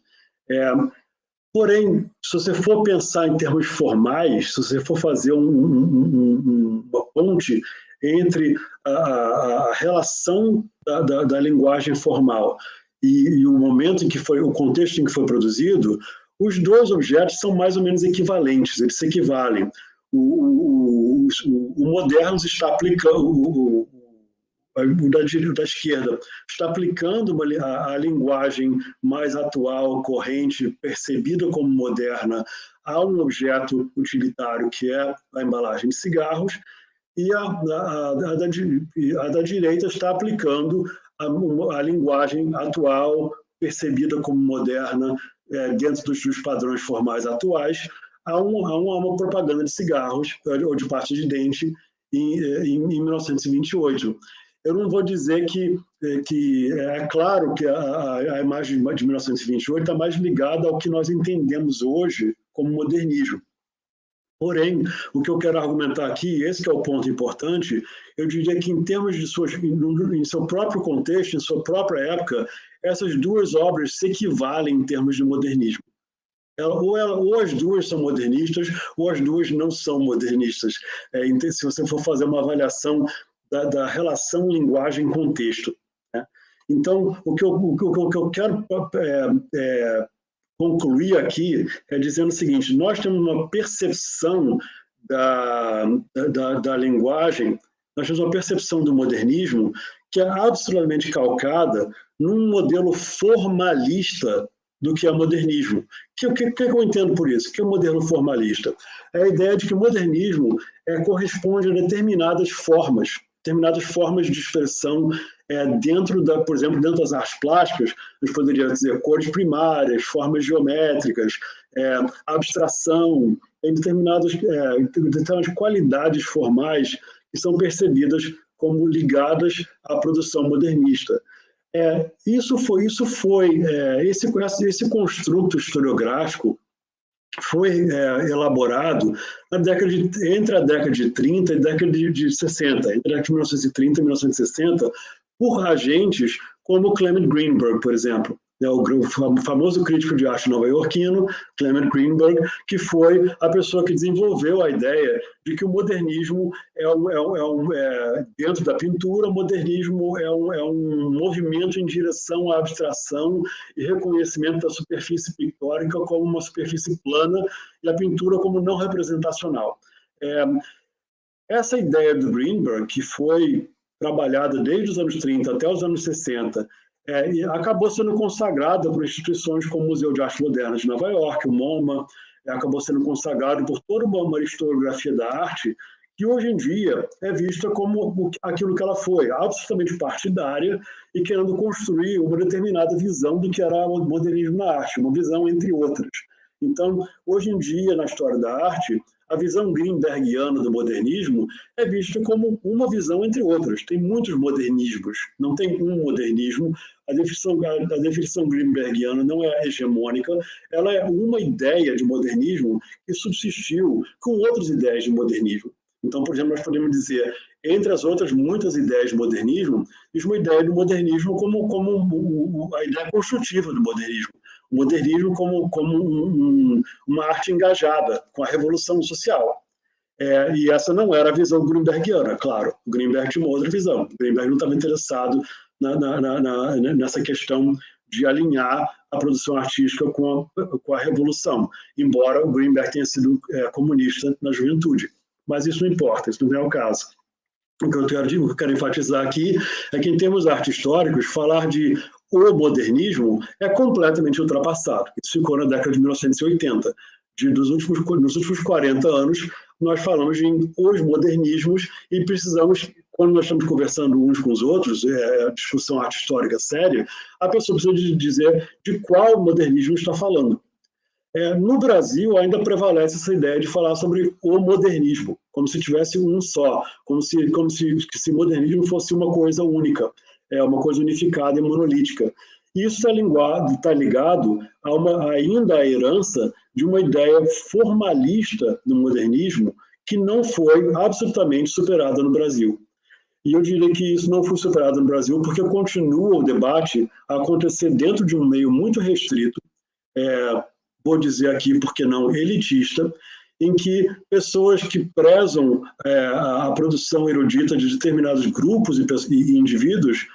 Porém, se você for pensar em termos formais, se você for fazer uma ponte entre a relação da linguagem formal e o momento em que o contexto em que foi produzido, os dois objetos são mais ou menos equivalentes, eles se equivalem. O moderno está aplicando, o da esquerda está aplicando a linguagem mais atual, corrente, percebida como moderna, a um objeto utilitário que é a embalagem de cigarros, e a da direita está aplicando a linguagem atual, percebida como moderna dentro dos padrões formais atuais, a uma propaganda de cigarros ou de pasta de dente em 1928. Eu não vou dizer que é claro que a imagem de 1928 está mais ligada ao que nós entendemos hoje como modernismo. Porém, o que eu quero argumentar aqui, esse que é o ponto importante, eu diria que em termos de em seu próprio contexto, em sua própria época, essas duas obras se equivalem em termos de modernismo. Ou as duas são modernistas, ou as duas não são modernistas. Se você for fazer uma avaliação da relação linguagem-contexto. Né? Então, o que eu quero concluir aqui é dizendo o seguinte: nós temos uma percepção da linguagem, nós temos uma percepção do modernismo que é absolutamente calcada num modelo formalista do que é modernismo. O que eu entendo por isso? O que é o modelo formalista? É a ideia de que o modernismo corresponde a determinadas formas de expressão dentro por exemplo, dentro das artes plásticas, a gente poderia dizer cores primárias, formas geométricas, abstração, em determinadas qualidades formais que são percebidas como ligadas à produção modernista. Esse construto historiográfico foi elaborado entre a década de 30 e a década de 60, entre a década de 1930 e 1960, por agentes como Clement Greenberg, por exemplo, o famoso crítico de arte nova-iorquino, Clement Greenberg, que foi a pessoa que desenvolveu a ideia de que o modernismo dentro da pintura, o modernismo é um movimento em direção à abstração e reconhecimento da superfície pictórica como uma superfície plana e a pintura como não representacional. Essa ideia do Greenberg, que foi trabalhada desde os anos 30 até os anos 60, e acabou sendo consagrada por instituições como o Museu de Arte Moderna de Nova York, o MoMA, acabou sendo consagrado por toda uma historiografia da arte, que hoje em dia é vista como aquilo que ela foi, absolutamente partidária e querendo construir uma determinada visão do que era o modernismo na arte, uma visão entre outras. Então, hoje em dia, na história da arte, a visão greenbergiana do modernismo é vista como uma visão entre outras. Tem muitos modernismos, não tem um modernismo. A definição greenbergiana não é hegemônica, ela é uma ideia de modernismo que subsistiu com outras ideias de modernismo. Então, por exemplo, nós podemos dizer, entre as outras muitas ideias de modernismo, existe uma ideia do modernismo como a ideia construtiva do modernismo. O modernismo como uma arte engajada com a revolução social. E essa não era a visão greenbergiana, claro. O Greenberg tinha uma outra visão. O Greenberg não estava interessado nessa questão de alinhar a produção artística com a revolução, embora o Greenberg tenha sido comunista na juventude. Mas isso não importa, isso não é o caso. O que eu quero enfatizar aqui é que, em termos de arte históricos, falar de o modernismo é completamente ultrapassado. Isso ficou na década de 1980. Nos últimos 40 anos, nós falamos em os modernismos e precisamos, quando nós estamos conversando uns com os outros, discussão arte histórica séria, a pessoa precisa dizer de qual modernismo está falando. No Brasil, ainda prevalece essa ideia de falar sobre o modernismo, como se tivesse um só, como se modernismo fosse uma coisa única, uma coisa unificada e monolítica. Isso está ligado ainda à herança de uma ideia formalista do modernismo que não foi absolutamente superada no Brasil. E eu diria que isso não foi superado no Brasil porque continua o debate a acontecer dentro de um meio muito restrito, vou dizer aqui, porque não elitista, em que pessoas que prezam a produção erudita de determinados grupos e indivíduos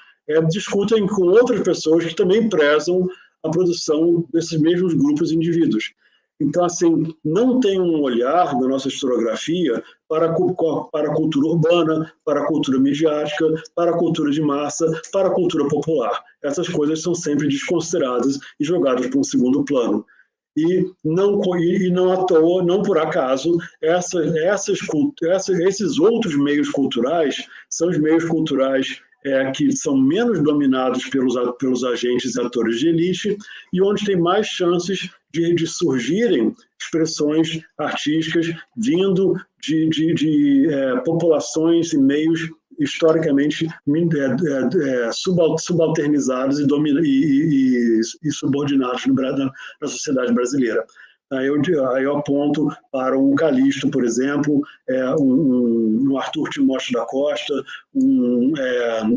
discutem com outras pessoas que também prezam a produção desses mesmos grupos e indivíduos. Então, assim, não tem um olhar da nossa historiografia para a cultura urbana, para a cultura midiática, para a cultura de massa, para a cultura popular. Essas coisas são sempre desconsideradas e jogadas para um segundo plano. E não à toa, não por acaso, esses outros meios culturais são os meios culturais que são menos dominados pelos agentes e atores de elite e onde tem mais chances de surgirem expressões artísticas vindo de populações e meios historicamente subalternizados e subordinados na sociedade brasileira. Aí eu aponto para um Calixto, por exemplo, um Arthur Timóteo da Costa, um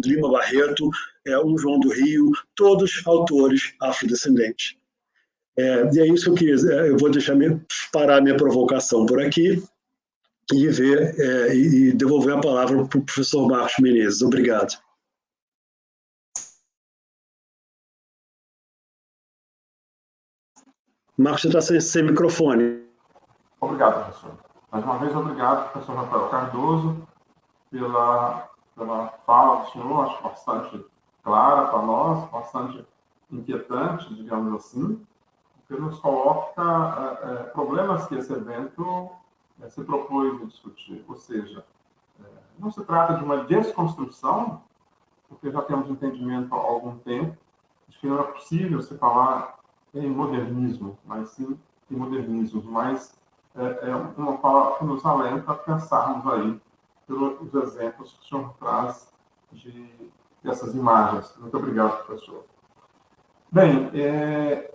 Lima Barreto, um João do Rio, todos autores afrodescendentes. E é isso que eu vou parar minha provocação por aqui e devolver a palavra para o professor Marcos Menezes. Obrigado. Marcos, você está sem microfone. Obrigado, professor. Mais uma vez, obrigado, professor Rafael Cardoso, pela fala do senhor, acho bastante clara para nós, bastante inquietante, digamos assim, porque nos coloca problemas que esse evento se propôs a discutir. Ou seja, não se trata de uma desconstrução, porque já temos entendimento há algum tempo, de que não é possível se falar em modernismo, mas sim em modernismo, mas é uma fala que nos alenta a pensarmos aí pelos exemplos que o senhor traz dessas imagens. Muito obrigado, professor. Bem,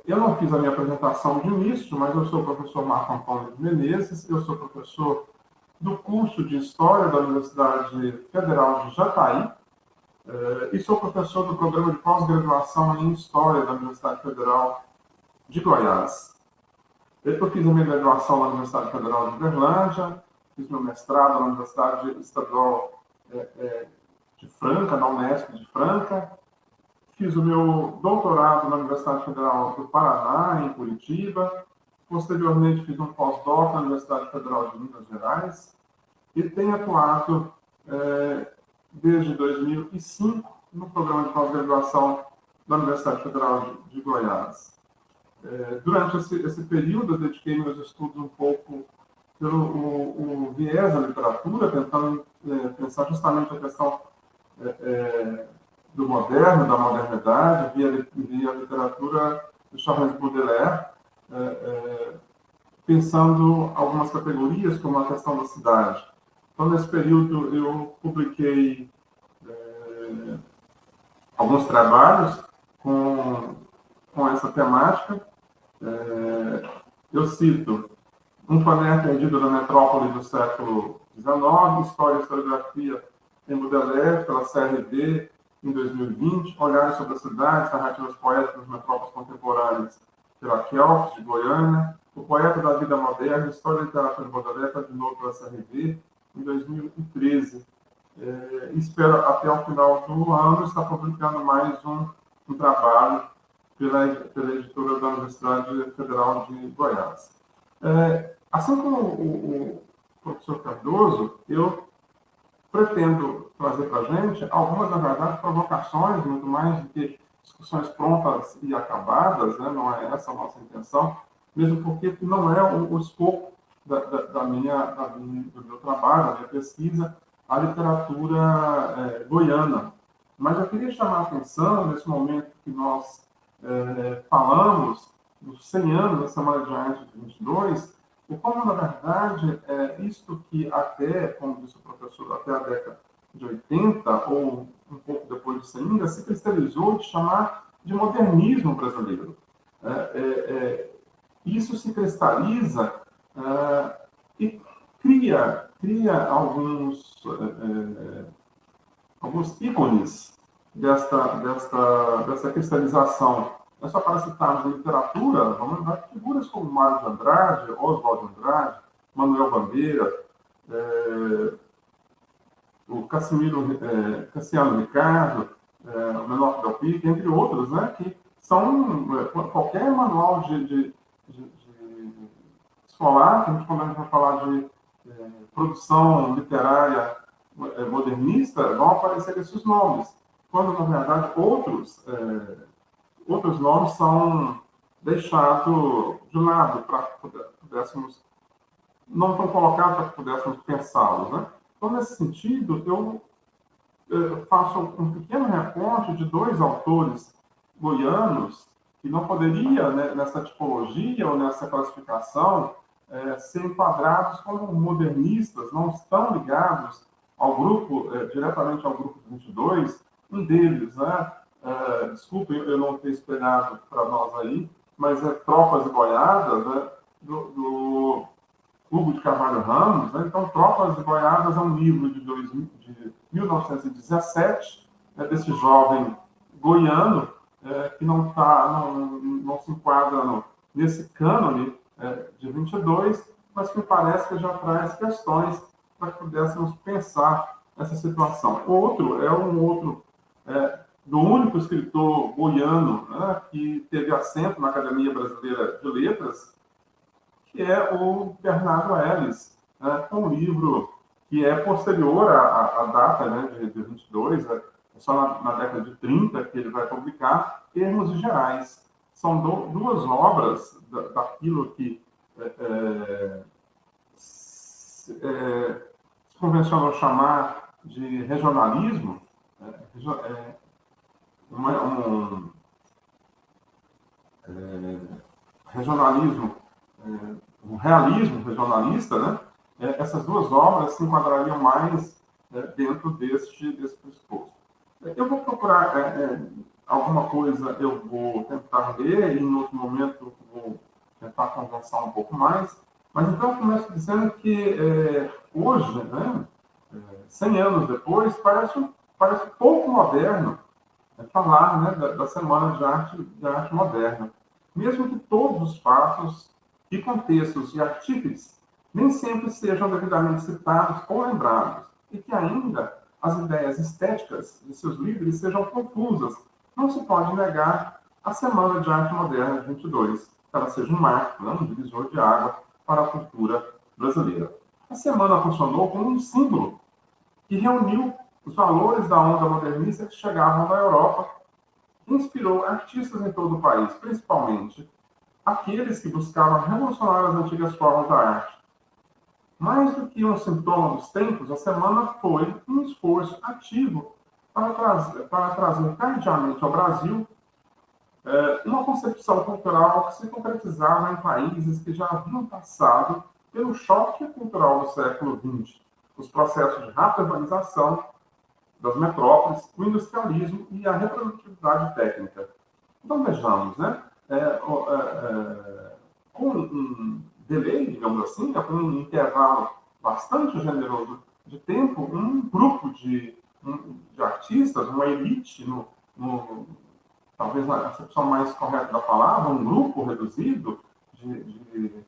eu não fiz a minha apresentação de início, mas eu sou o professor Marco Antônio Menezes, eu sou professor do curso de História da Universidade Federal de Jataí e sou professor do programa de pós-graduação em História da Universidade Federal de Goiás. Eu fiz a minha graduação na Universidade Federal de Uberlândia, fiz meu mestrado na Universidade Estadual de Franca, na Unesp de Franca, fiz o meu doutorado na Universidade Federal do Paraná, em Curitiba, posteriormente fiz um pós-doc na Universidade Federal de Minas Gerais e tenho atuado desde 2005 no programa de pós-graduação da Universidade Federal de Goiás. Durante esse período, eu dediquei meus estudos um pouco pelo viés da literatura, tentando pensar justamente a questão do moderno, da modernidade, via a literatura de Charles Baudelaire, pensando algumas categorias, como a questão da cidade. Então, nesse período, eu publiquei alguns trabalhos com essa temática. Eu cito Um Panel Perdido da Metrópole do século XIX, História e Historiografia em Baudelaire, pela CRB, em 2020, Olhares sobre a Cidade, Narrativas Poéticas das Metrópoles Contemporâneas, pela Kelps, de Goiânia, O Poeta da Vida Moderna, História e Literatura de Baudelaire, de novo pela CRB, em 2013. Espero, até o final do ano, estar publicando mais um trabalho pela editora da Universidade Federal de Goiás. Assim como o professor Cardoso, eu pretendo trazer para a gente algumas, na verdade, provocações, muito mais do que discussões prontas e acabadas, né? Não é essa a nossa intenção, mesmo porque não é o escopo do meu trabalho, da minha pesquisa, a literatura goiana. Mas eu queria chamar a atenção, nesse momento que nós falamos dos 100 anos da Semana de Arte de 22, e como, na verdade, isto que até, como disse o professor, até a década de 80, ou um pouco depois disso ainda, se cristalizou de chamar de modernismo brasileiro. Isso se cristaliza e cria alguns ícones dessa cristalização. É só para citarmos na literatura, vamos lembrar figuras como Mário de Andrade, Oswald de Andrade, Manuel Bandeira, o Cassiano Ricardo, o Menor Del Pique, entre outros, né, que são qualquer manual de escolar, quando a gente vai falar de produção literária modernista, vão aparecer esses nomes, quando, na verdade, outros nomes são deixados de lado para que pudéssemos, não tão colocados para que pudéssemos pensá-los, né? Então, nesse sentido, faço um pequeno recorte de dois autores goianos que não poderia, né, nessa tipologia ou nessa classificação, ser enquadrados como modernistas, não estão ligados ao grupo, diretamente ao grupo 22. Um deles, né, desculpe eu não ter esperado para nós aí, mas é Tropas e Boiadas, né, do Hugo de Carvalho Ramos. Né? Então, Tropas e Boiadas é um livro de 1917, né, desse jovem goiano, que não se enquadra nesse cânone de 22, mas que parece que já traz questões para que pudéssemos pensar essa situação. Outro é do único escritor goiano, né, que teve assento na Academia Brasileira de Letras, que é o Bernardo Ellis, né, com um livro que é posterior à data, né, de 22, é só na década de 30 que ele vai publicar, Termos Gerais. São duas obras daquilo que se convencionou chamar de regionalismo, regionalismo, um realismo regionalista, né? Essas duas obras se enquadrariam mais dentro desse pressuposto. Eu vou procurar alguma coisa, eu vou tentar ler, e em outro momento vou tentar conversar um pouco mais, mas então eu começo dizendo que hoje, né, 100 anos depois, parece pouco moderno falar, né, da Semana de Arte Moderna, mesmo que todos os fatos e contextos e artífices nem sempre sejam devidamente citados ou lembrados, e que ainda as ideias estéticas de seus líderes sejam confusas. Não se pode negar a Semana de Arte Moderna de 22, que ela seja um marco, um divisor de água para a cultura brasileira. A semana funcionou como um símbolo que reuniu os valores da onda modernista que chegavam da Europa e inspirou artistas em todo o país, principalmente aqueles que buscavam revolucionar as antigas formas da arte. Mais do que um sintoma dos tempos, a semana foi um esforço ativo para trazer tardiamente ao Brasil uma concepção cultural que se concretizava em países que já haviam passado pelo choque cultural do século XX, os processos de rápida urbanização das metrópoles, o industrialismo e a reprodutividade técnica. Então, vejamos, né? Com um delay, digamos assim, com um intervalo bastante generoso de tempo, um grupo de artistas, uma elite, talvez na acepção mais correta da palavra, um grupo reduzido de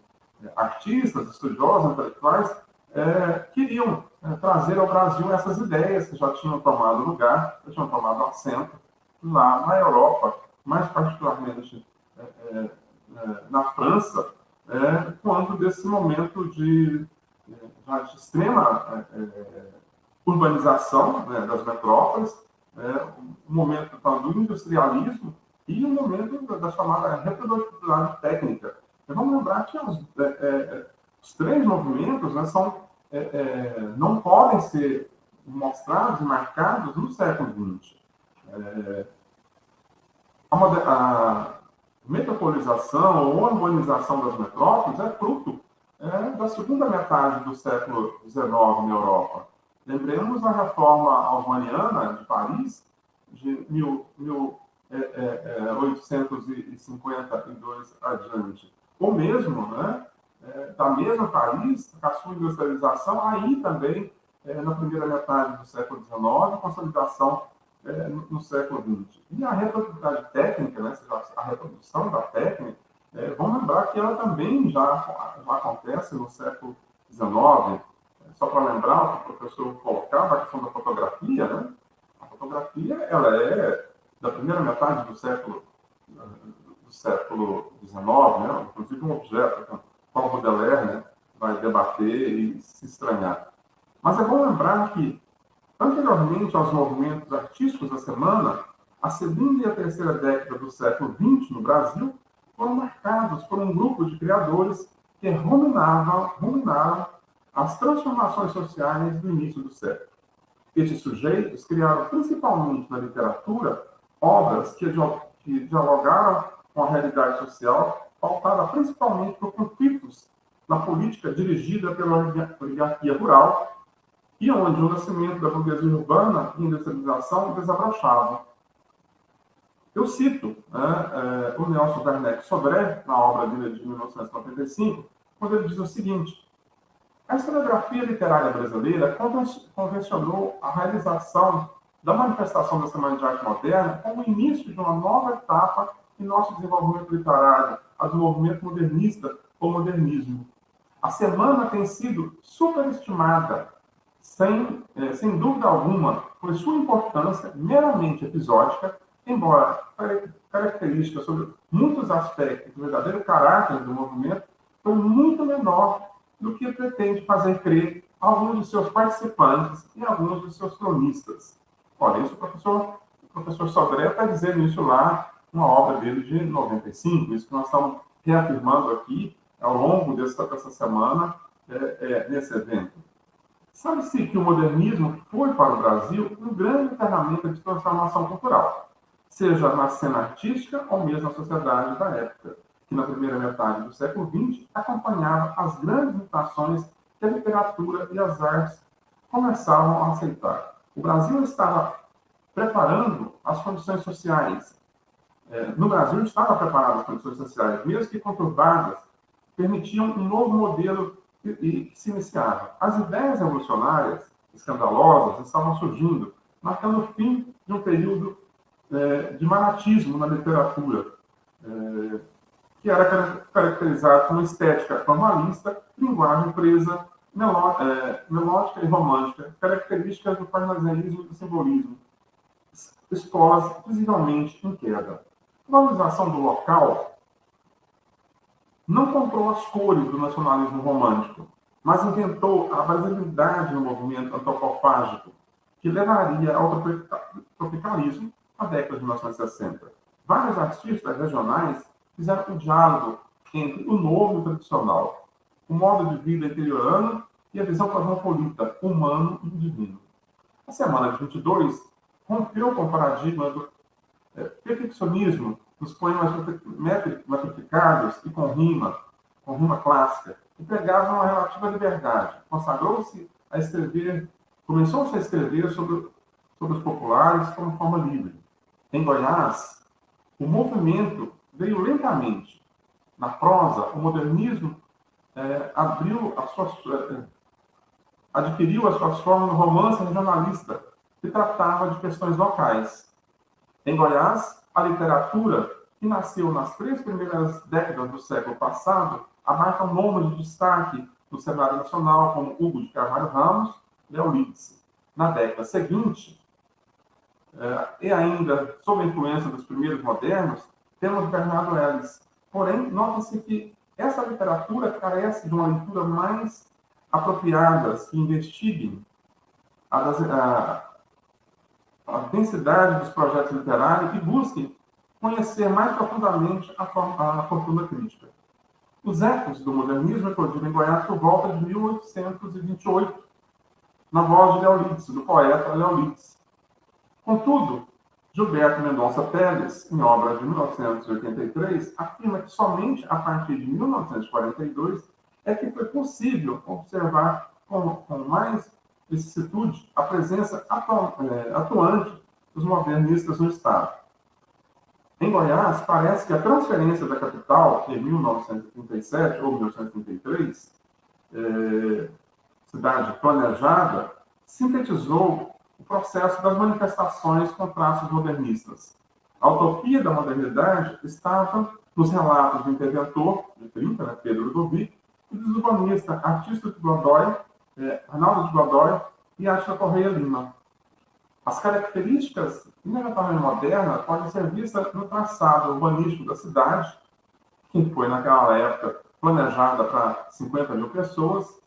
artistas, estudiosos, intelectuais, queriam trazer ao Brasil essas ideias que já tinham tomado lugar, já tinham tomado assento lá na Europa, mais particularmente na França, quando desse momento de extrema urbanização, né, das metrópoles, o momento do industrialismo e o momento da chamada reprodutividade técnica. Vamos lembrar que os três movimentos, né, não podem ser mostrados e marcados no século XX. A metropolização ou urbanização das metrópoles é fruto da segunda metade do século XIX na Europa. Lembremos a reforma haussmanniana de Paris, de 1852 adiante. Ou mesmo, né, da mesma Paris, com a sua industrialização, aí também, na primeira metade do século XIX, consolidação no século XX. E a reprodutividade técnica, né, a reprodução da técnica, vamos lembrar que ela também já acontece no século XIX. Só para lembrar o que o professor colocava, a questão da fotografia, né? A fotografia ela é da primeira metade do século XIX, né? Inclusive um objeto que o Baudelaire, né, vai debater e se estranhar. Mas é bom lembrar que, anteriormente aos movimentos artísticos da semana, a segunda e a terceira década do século XX no Brasil foram marcados por um grupo de criadores que ruminaram as transformações sociais do início do século. Estes sujeitos criaram, principalmente na literatura, obras que dialogaram com a realidade social, pautada principalmente por conflitos na política dirigida pela oligarquia rural, e onde o nascimento da burguesia urbana e a industrialização desabrochavam. Eu cito o Nelson Werneck Sodré, na obra dele de 1995, quando ele diz o seguinte: a historiografia literária brasileira convencionou a realização da manifestação da Semana de Arte Moderna como o início de uma nova etapa em nosso desenvolvimento literário, a do movimento modernista ou modernismo. A semana tem sido superestimada, sem dúvida alguma, por sua importância meramente episódica, embora característica sobre muitos aspectos do verdadeiro caráter do movimento foi muito menor do que pretende fazer crer alguns de seus participantes e alguns de seus cronistas. Olha, isso o professor Sodré está dizendo isso lá, uma obra dele de 95, isso que nós estamos reafirmando aqui ao longo dessa semana, nesse evento. Sabe-se que o modernismo foi para o Brasil um grande ferramenta de transformação cultural, seja na cena artística ou mesmo na sociedade da época, que na primeira metade do século XX acompanhava as grandes mutações que a literatura e as artes começavam a aceitar. O Brasil estava preparando as condições sociais. No Brasil estava preparado as condições sociais, mesmo que conturbadas, permitiam um novo modelo que se iniciava. As ideias revolucionárias, escandalosas, estavam surgindo, marcando o fim de um período de maratismo na literatura, que era caracterizado como estética formalista, linguagem presa, melódica e romântica, características do parnasianismo e do simbolismo, escolas visivelmente em queda. A valorização do local não comprou as cores do nacionalismo romântico, mas inventou a brasilidade no movimento antropofágico, que levaria ao tropicalismo na década de 1960. Vários artistas regionais fizeram um diálogo entre o novo e o tradicional, o modo de vida interiorano e a visão cosmopolita, humano e divino. A semana de 22 rompeu com o paradigma do perfeccionismo nos poemas metrificados e com rima clássica, e pregava uma relativa liberdade. Consagrou-se a escrever, começou-se a escrever sobre os populares como forma livre. Em Goiás, o movimento veio lentamente. Na prosa, o modernismo adquiriu as suas formas no romance regionalista, que tratava de questões locais. Em Goiás, a literatura, que nasceu nas 3 primeiras décadas do século passado, abarca nomes de destaque no cenário nacional, como Hugo de Carvalho Ramos e Eurídice. Na década seguinte, e ainda sob a influência dos primeiros modernos, temos Bernardo Ellis. Porém, nota-se que essa literatura carece de uma leitura mais apropriada, que investiguem a densidade dos projetos literários e busquem conhecer mais profundamente a fortuna crítica. Os ecos do modernismo eclodiram em Goiás por volta de 1828, na voz de Leolídice, do poeta Leolídice. Contudo, Gilberto Mendonça Teles, em obra de 1983, afirma que somente a partir de 1942 é que foi possível observar com mais vicissitude a presença atuante dos modernistas no Estado. Em Goiás, parece que a transferência da capital, em 1937 ou 1933, cidade planejada, sintetizou o processo das manifestações com traços modernistas. A utopia da modernidade estava nos relatos do interventor, de 30, Pedro Ludovico, e do urbanista, artista de Godoy, Arnaldo de Godoy e Átila Correia Lima. As características imediatamente modernas podem ser vistas no traçado urbanístico da cidade, que foi, naquela época, planejada para 50 mil pessoas,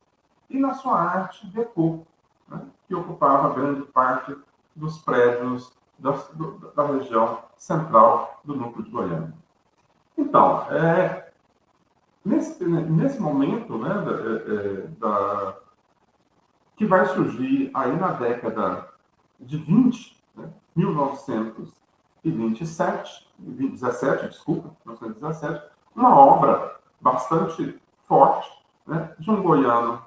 e na sua arte decor, que ocupava grande parte dos prédios da região central do núcleo de Goiânia. Então, nesse momento, que vai surgir aí na década de 1917, uma obra bastante forte, né, de um goiano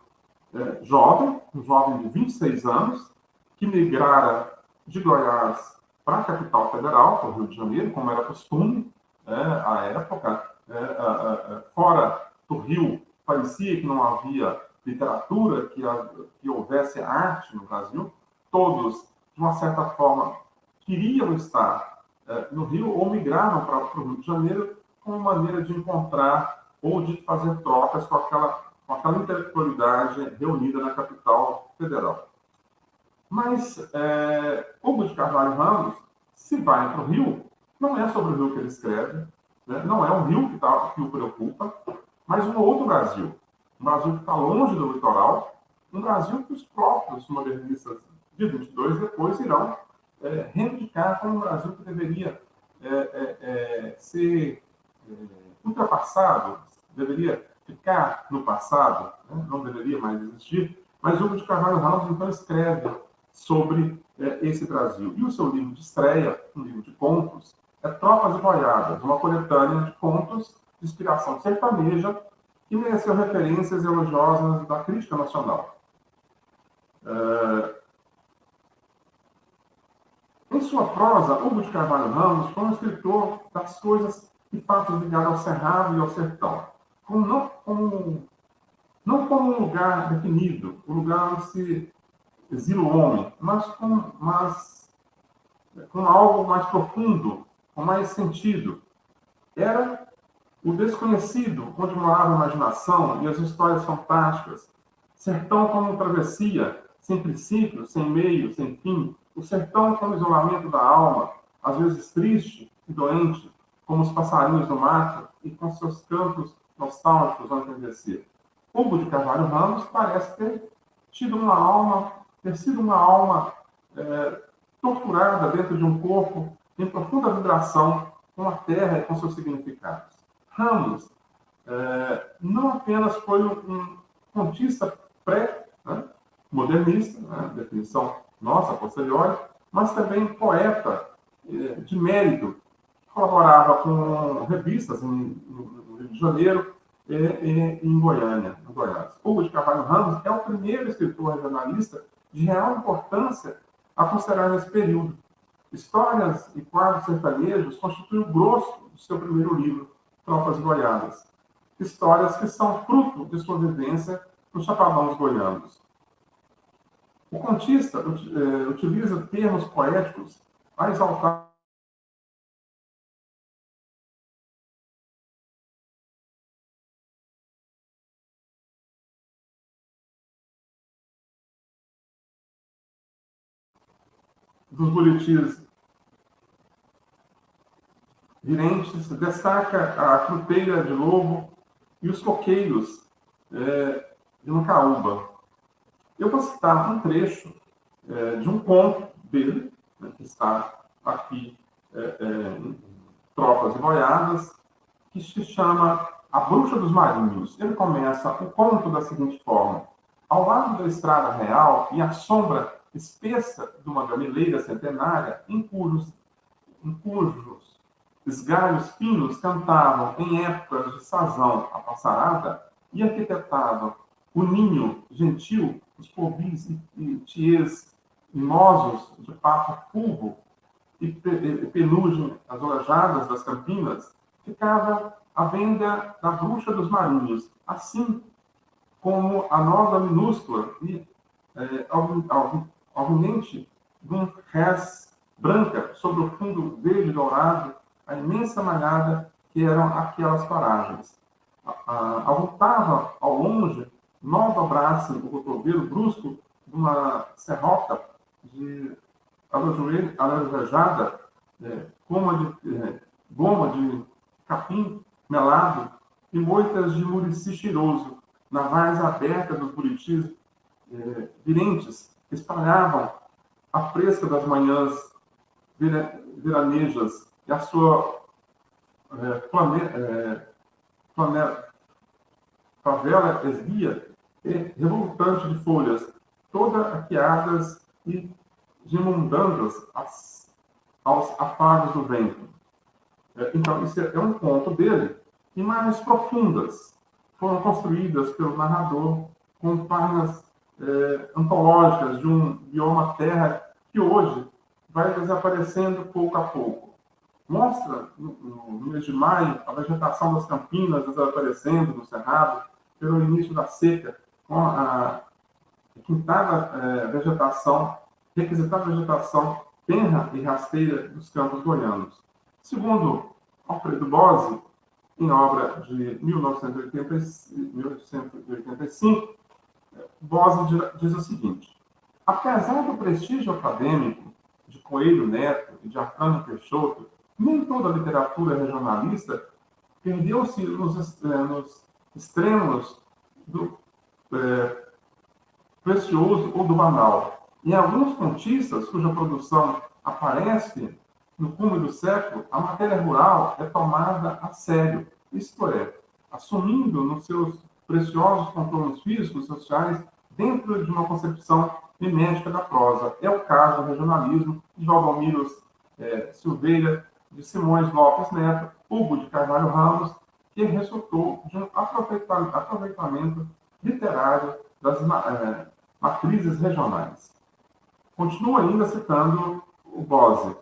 jovem, um jovem de 26 anos, que migrara de Goiás para a capital federal, para o Rio de Janeiro, como era costume, à época. Fora do Rio, parecia que não havia literatura, que houvesse arte no Brasil. Todos, de uma certa forma, queriam estar no Rio ou migraram para o Rio de Janeiro como maneira de encontrar ou de fazer trocas com aquela intelectualidade reunida na capital federal. Mas Hugo de Carvalho Ramos, se vai para o Rio, não é sobre o Rio que ele escreve, né? Não é um Rio que o preocupa, mas um outro Brasil. Um Brasil que está longe do litoral, um Brasil que os próprios modernistas de 22 depois irão reivindicar como um Brasil que deveria ser ultrapassado, deveria ficar no passado, né? Não deveria mais existir. Mas Hugo de Carvalho Ramos, então, escreve sobre esse Brasil. E o seu livro de estreia, um livro de contos, é Tropas e Boiadas, uma coletânea de contos de inspiração sertaneja que mereceu referências elogiosas da crítica nacional. Em sua prosa, Hugo de Carvalho Ramos foi um escritor das coisas e fatos ligados ao cerrado e ao sertão, não como um lugar definido, o lugar onde se exila o homem, mas com algo mais profundo, com mais sentido. Era o desconhecido, onde morava a imaginação e as histórias fantásticas. Sertão como travessia, sem princípio, sem meio, sem fim. O sertão como isolamento da alma, às vezes triste e doente, como os passarinhos do mato e com seus cantos nostálgicos ao entardecer. Hugo de Carvalho Ramos parece ter sido uma alma torturada dentro de um corpo em profunda vibração com a terra e com seus significados. Ramos não apenas foi um contista pré-modernista, definição nossa, posterior, mas também poeta de mérito, que colaborava com revistas no Rio de Janeiro e em Goiânia, no Goiás. Hugo de Carvalho Ramos é o primeiro escritor regionalista de real importância a considerar nesse período. Histórias e quadros sertanejos constituem o grosso do seu primeiro livro, Tropas e Boiadas. Histórias que são fruto de sua vivência nos chapadões goianos. O contista utiliza termos poéticos a exaltar dos boletins virentes, destaca a fruteira de lobo e os coqueiros de Macaúba. Eu vou citar um trecho de um conto dele, que está aqui em Tropas e Boiadas, que se chama A Bruxa dos Marinhos. Ele começa o conto da seguinte forma: ao lado da estrada real e a sombra espessa de uma gamileira centenária, em cujos esgalhos finos cantavam em épocas de sazão a passarada e arquitetavam o ninho gentil, os povis e tiês mimosos de papo fulvo e penugem as olajadas das campinas, ficava a venda da bruxa dos marinhos, assim como a noda minúscula e alvinente de um rés branca sobre o fundo verde dourado, a imensa malhada que eram aquelas paragens. Avultava ao longe, nova braça o cotovelo brusco de uma serroca de alarejada, goma de capim melado e moitas de murici cheiroso, navais abertas dos buritis virentes, espalhavam a fresca das manhãs veranejas e a sua favela esguia e revoltante de folhas, toda arqueadas e de mundandas aos afagos do vento. Então, isso é um ponto dele. Imagens profundas foram construídas pelo narrador com páginas antológicas de um bioma terra que hoje vai desaparecendo pouco a pouco. Mostra, no mês de maio, a vegetação das campinas desaparecendo no cerrado, pelo início da seca, com a requisitada vegetação tenra e rasteira dos campos goianos. Segundo Alfredo Bose, em obra de 1885, Bose diz o seguinte: apesar do prestígio acadêmico de Coelho Neto e de Arcânio Peixoto, nem toda a literatura regionalista perdeu-se nos extremos do precioso ou do banal. Em alguns contistas, cuja produção aparece no cume do século, a matéria rural é tomada a sério, isto é, assumindo nos seus preciosos contornos físicos e sociais dentro de uma concepção mimética da prosa. É o caso do regionalismo de Valdomiro Silveira, de Simões Lopes Neto, Hugo de Carvalho Ramos, que resultou de um aproveitamento literário das matrizes regionais. Continua ainda citando o Bose.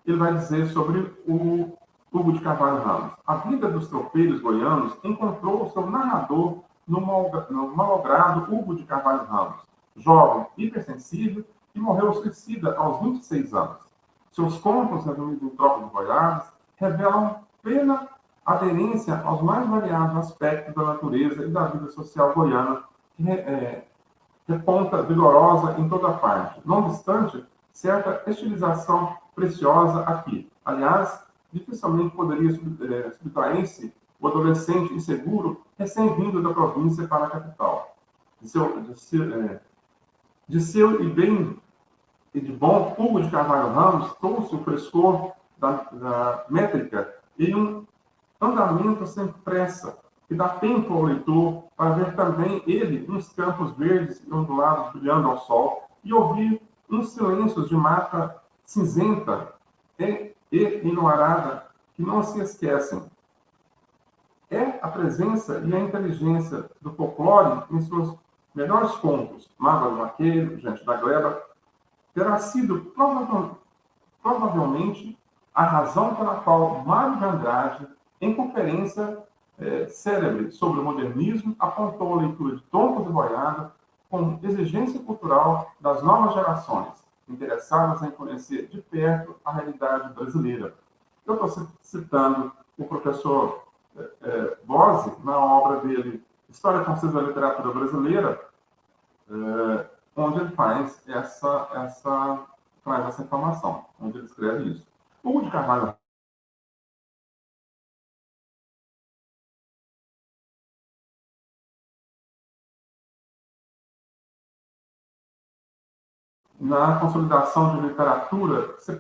Ele vai dizer sobre o Hugo de Carvalho Ramos. A vida dos tropeiros goianos encontrou o seu narrador no malogrado Hugo de Carvalho Ramos, jovem, hipersensível, que morreu suicida aos 26 anos. Seus contos, resumidos em Tropa de Boiadas, revelam plena aderência aos mais variados aspectos da natureza e da vida social goiana, que reponta vigorosa em toda parte. Não obstante, certa estilização preciosa aqui. Aliás, dificilmente poderia subtrair-se o adolescente inseguro recém-vindo da província para a capital. De seu e bem e de bom, Hugo de Carvalho Ramos trouxe o frescor da métrica e um andamento sem pressa, que dá tempo ao leitor para ver também ele uns campos verdes e ondulados brilhando ao sol e ouvir uns silêncios de mata cinzenta e enluarada que não se esquecem. É a presença e a inteligência do folclore em seus melhores contos, Mágoa do Vaqueiro, Gente da Gleba, terá sido provavelmente a razão pela qual Mário de Andrade, em conferência célebre sobre o modernismo, apontou a leitura de Troncos de Boiada como exigência cultural das novas gerações, interessadas em conhecer de perto a realidade brasileira. Eu estou citando o professor Bose, na obra dele, História Concisa da Literatura Brasileira, onde ele traz essa informação, onde ele escreve isso. Hugo de Carvalho na consolidação de literatura que se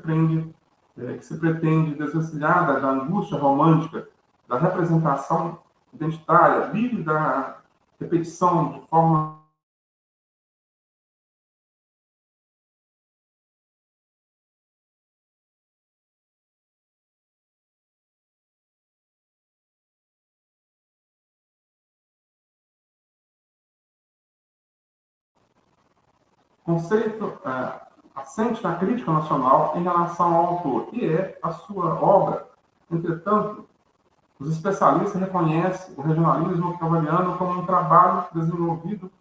pretende desvencilhada da angústia romântica, da representação identitária, livre da repetição de forma conceito assente na crítica nacional em relação ao autor, e é a sua obra. Entretanto, os especialistas reconhecem o regionalismo cavaliano como um trabalho desenvolvido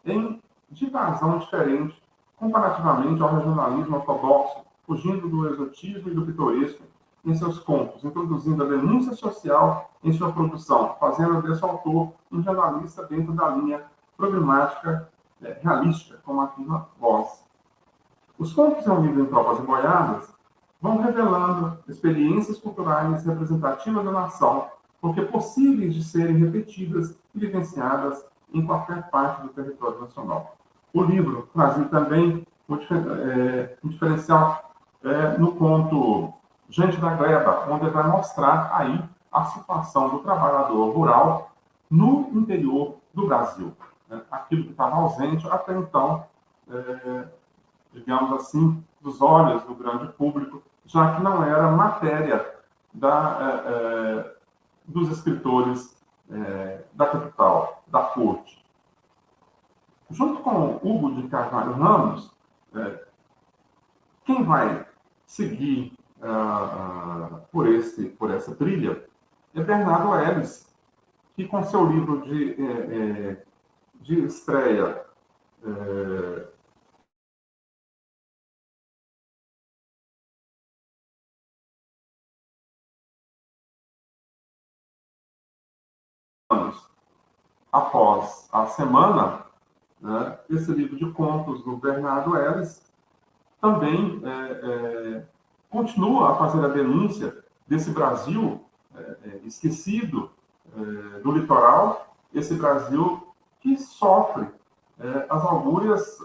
em divasão diferente comparativamente ao regionalismo ortodoxo, fugindo do exotismo e do pitoresco em seus contos, introduzindo a denúncia social em sua produção, fazendo desse autor um jornalista dentro da linha programática realística, como afirma Bose. Os contos reunidos em Tropas e Boiadas vão revelando experiências culturais representativas da nação, porque possíveis de serem repetidas e vivenciadas em qualquer parte do território nacional. O livro trazia também um diferencial no conto Gente da Gleba, onde vai mostrar aí a situação do trabalhador rural no interior do Brasil. Aquilo que estava ausente até então, digamos assim, dos olhos do grande público, já que não era matéria dos escritores da capital, da corte. Junto com Hugo de Carvalho Ramos, quem vai seguir por essa trilha é Bernardo Ellis, que com seu livro de estreia, após a semana, né, esse livro de contos do Bernardo Ellis também continua a fazer a denúncia desse Brasil esquecido do litoral, esse Brasil que sofre as augúrias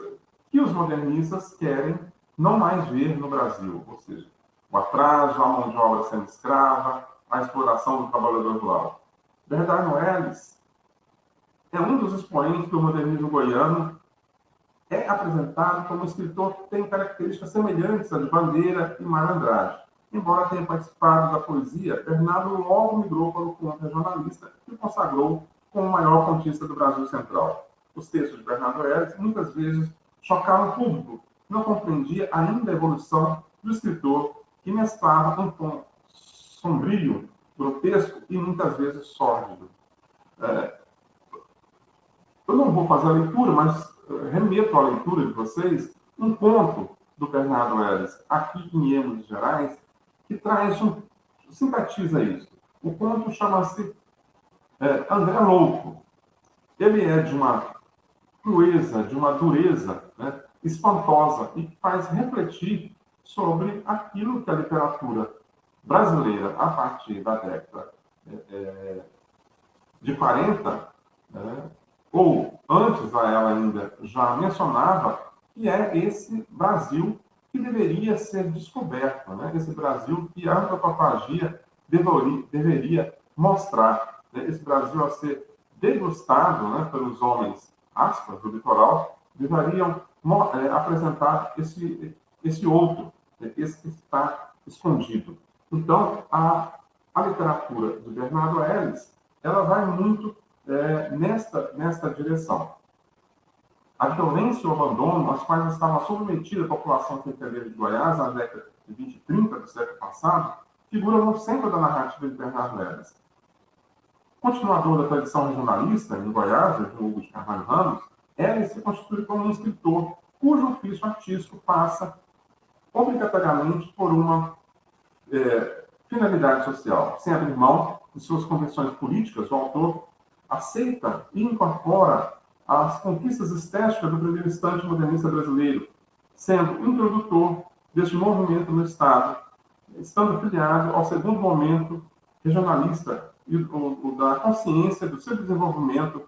que os modernistas querem não mais ver no Brasil, ou seja, o atraso, a mão de obra sendo escrava, a exploração do trabalhador rural. Bernardo Ellis é um dos expoentes do modernismo goiano, é apresentado como escritor que tem características semelhantes a de Bandeira e Mário Andrade. Embora tenha participado da poesia, Bernardo logo migrou para o conto regionalista e o consagrou como o maior contista do Brasil Central. Os textos de Bernardo Ellis muitas vezes chocaram o público, não compreendia ainda a evolução do escritor que mesclava um tom sombrio, grotesco e muitas vezes sórdido. Eu não vou fazer a leitura, mas remeto à leitura de vocês um conto do Bernardo Ellis, aqui em Minas Gerais, que simpatiza isso. O conto chama-se André Louco. Ele é de uma crueza, de uma dureza, né, espantosa e que faz refletir sobre aquilo que a literatura brasileira, a partir da década de 40, ou antes a ela ainda já mencionava, que é esse Brasil que deveria ser descoberto, né? Esse Brasil que a antropofagia deveria mostrar, né? Esse Brasil a ser degustado, né, pelos homens, aspas, do litoral, deveriam apresentar esse outro, né? Esse que está escondido. Então, a literatura de Bernardo Ellis, ela vai muito nesta direção. A violência e o abandono, às quais estava submetida a população cercadeira de Goiás na década de 20 e 30 do século passado, figuram no centro da narrativa de Bernardo Ellis. Continuador da tradição regionalista em Goiás, de Hugo de Carvalho Ramos, Ellis se constitui como um escritor cujo ofício artístico passa obrigatoriamente por uma finalidade social. Sem abrir mão de suas convicções políticas, o autor aceita e incorpora as conquistas estéticas do primeiro instante modernista brasileiro, sendo introdutor deste movimento no Estado, estando afiliado ao segundo momento regionalista e o da consciência do seu desenvolvimento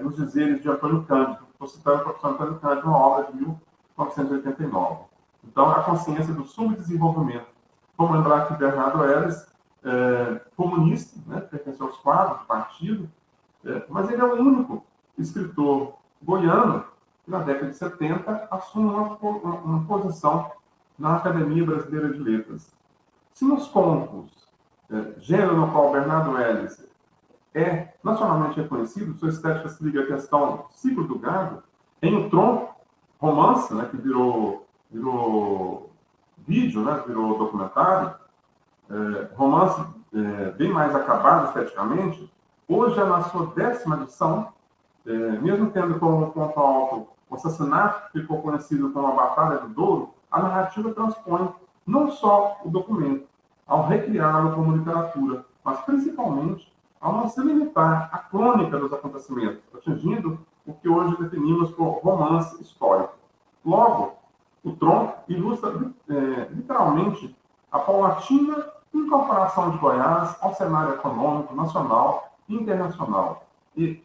nos dizeres de Antônio Cândido. Estou citando o professor Antônio Cândido, uma obra de 1989. Então, a consciência do subdesenvolvimento. Vamos lembrar que Bernardo Ellis, comunista, né, pertenceu aos quadros do partido, mas ele é o único escritor goiano que, na década de 70, assume uma posição na Academia Brasileira de Letras. Se nos contos, gênero no qual Bernardo Ellis é nacionalmente reconhecido, sua estética se liga à questão ciclo do gado, em O Tronco, romance, né, que virou vídeo, né, virou documentário, romance bem mais acabado esteticamente, hoje é na sua 10ª edição, mesmo tendo como ponto alto o assassinato que ficou conhecido como a Batalha do Douro, a narrativa transpõe não só o documento, ao recriá-lo como literatura, mas principalmente ao não se limitar à crônica dos acontecimentos, atingindo o que hoje definimos por romance histórico. Logo, O Tronco ilustra literalmente a paulatina incorporação de Goiás ao cenário econômico nacional e internacional e,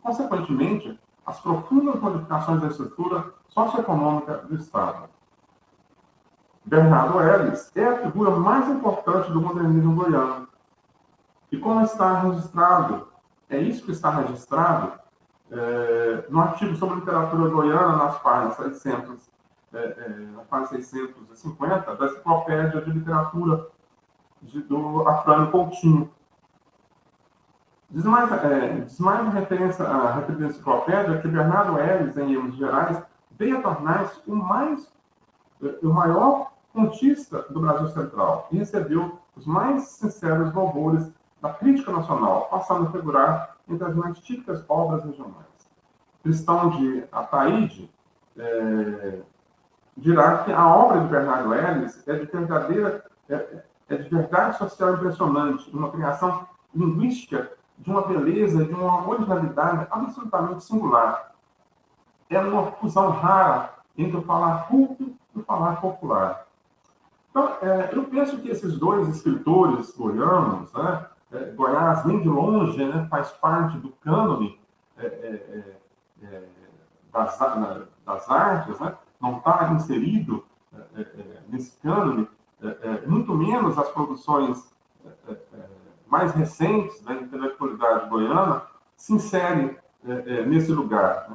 consequentemente, as profundas modificações da estrutura socioeconômica do Estado. Bernardo Ellis é a figura mais importante do modernismo goiano. E como está registrado, é isso que está registrado no artigo sobre literatura goiana nas páginas 600 na página 650, da Enciclopédia de Literatura do Afrânio Coutinho. Diz mais referência à referida enciclopédia que Bernardo Ellis, em Minas Gerais, veio a tornar-se o maior contista do Brasil Central e recebeu os mais sinceros louvores da crítica nacional, passando a figurar entre as mais típicas obras regionais. Cristão de Ataíde dirá que a obra de Bernardo Ellis é de verdade social impressionante, uma criação linguística de uma beleza, de uma originalidade absolutamente singular. É uma fusão rara entre o falar culto e o falar popular. Então, eu penso que esses dois escritores goianos, né, Goiás nem de longe, né, faz parte do cânone das artes, né, não está inserido nesse cânone, muito menos as produções mais recentes da intelectualidade goiana se inserem nesse lugar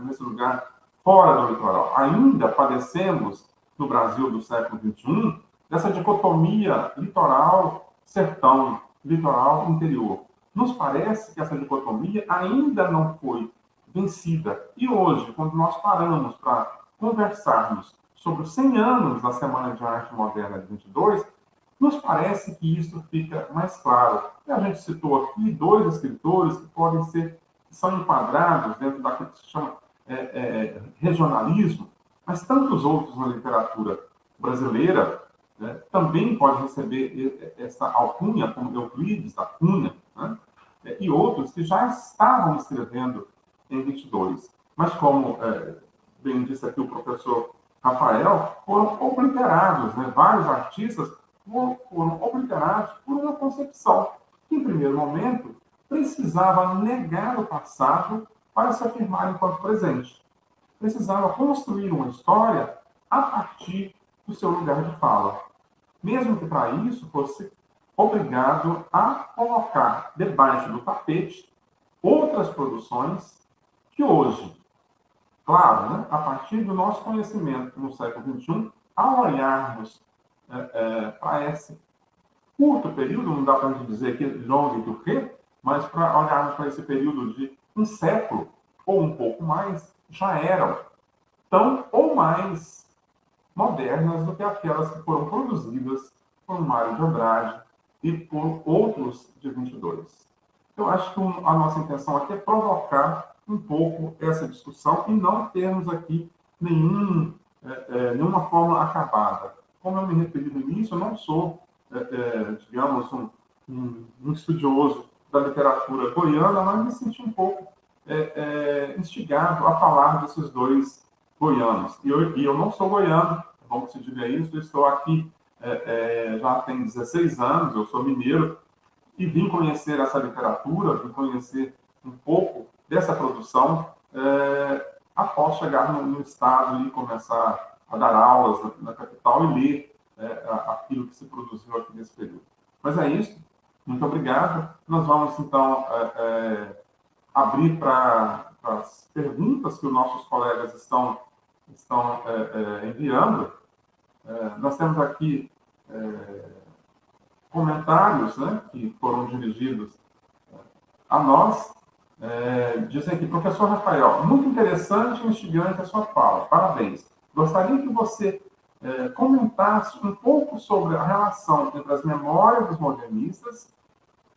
fora do litoral. Ainda padecemos, no Brasil do século XXI, dessa dicotomia litoral-sertão, litoral-interior. Nos parece que essa dicotomia ainda não foi vencida. E hoje, quando nós paramos para conversarmos sobre os 100 anos da Semana de Arte Moderna de 22, nos parece que isso fica mais claro. E a gente citou aqui dois escritores que são enquadrados dentro daquilo que se chama regionalismo, mas tantos outros na literatura brasileira também podem receber essa alcunha, como Euclides, da Cunha, né? E outros que já estavam escrevendo em 22. Mas, como bem disse aqui o professor Rafael, foram obliterados, né? Vários artistas foram obliterados por uma concepção que, em primeiro momento, precisava negar o passado para se afirmar enquanto presente. Precisava construir uma história a partir do seu lugar de fala. Mesmo que para isso fosse obrigado a colocar debaixo do tapete outras produções que hoje, claro, né, a partir do nosso conhecimento no século XXI, ao olharmos para esse curto período, não dá para a gente dizer que longo do que, mas para olharmos para esse período de um século ou um pouco mais, já eram tão ou mais modernas do que aquelas que foram produzidas por Mário de Andrade e por outros de 22. Eu acho que a nossa intenção aqui é provocar um pouco essa discussão e não termos aqui nenhuma forma acabada. Como eu me referi no início, eu não sou, digamos, um estudioso da literatura goiana, mas me senti um pouco instigado a falar desses dois goianos. E eu não sou goiano, bom que se diga isso, eu estou aqui já tem 16 anos, eu sou mineiro, e vim conhecer essa literatura, vim conhecer um pouco dessa produção após chegar no estado e começar a dar aulas na capital e ler aquilo que se produziu aqui nesse período. Mas é isso, muito obrigado. Nós vamos, então, abrir para as perguntas que os nossos colegas estão enviando. Nós temos aqui comentários, né, que foram dirigidos a nós. Dizem aqui, professor Rafael, muito interessante e instigante a sua fala, parabéns. Gostaria que você comentasse um pouco sobre a relação entre as memórias dos modernistas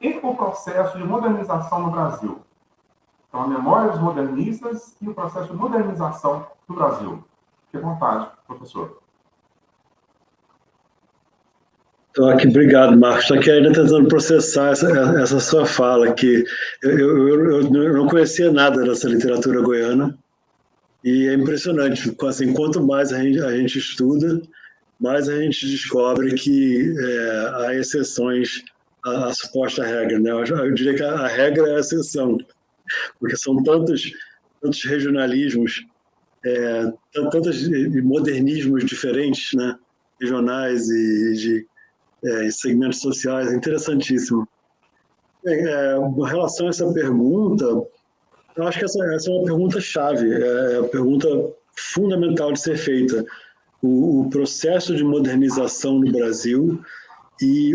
e o processo de modernização no Brasil. Então, a memória dos modernistas e o processo de modernização do Brasil. Fique à vontade, professor. Estou aqui, obrigado, Marcos. Estou aqui ainda tentando processar essa sua fala, que eu não conhecia nada dessa literatura goiana, e é impressionante, assim, quanto mais a gente estuda, mais a gente descobre que há exceções à suposta regra, né? Eu diria que a regra é a exceção, porque são tantos regionalismos, tantos modernismos diferentes, né? Regionais e segmentos sociais, é interessantíssimo. Em relação a essa pergunta, eu acho que essa é uma pergunta-chave, é a pergunta fundamental de ser feita. o processo de modernização no Brasil e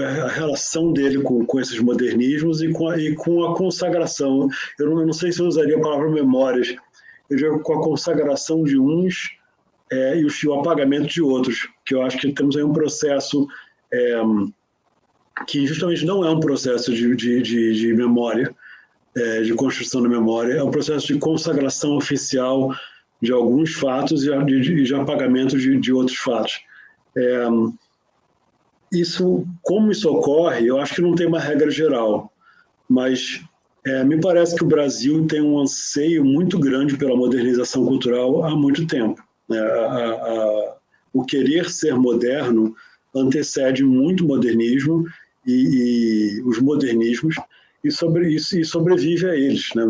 a relação dele com esses modernismos e com a consagração. Eu não sei se eu usaria a palavra memórias, eu digo com a consagração de uns e o apagamento de outros, que eu acho que temos aí um processo que justamente não é um processo de memória, de construção da memória, é um processo de consagração oficial de alguns fatos e de apagamento de outros fatos. Como isso ocorre, eu acho que não tem uma regra geral, mas me parece que o Brasil tem um anseio muito grande pela modernização cultural há muito tempo. O querer ser moderno antecede muito o modernismo e os modernismos, e sobrevive a eles. Né?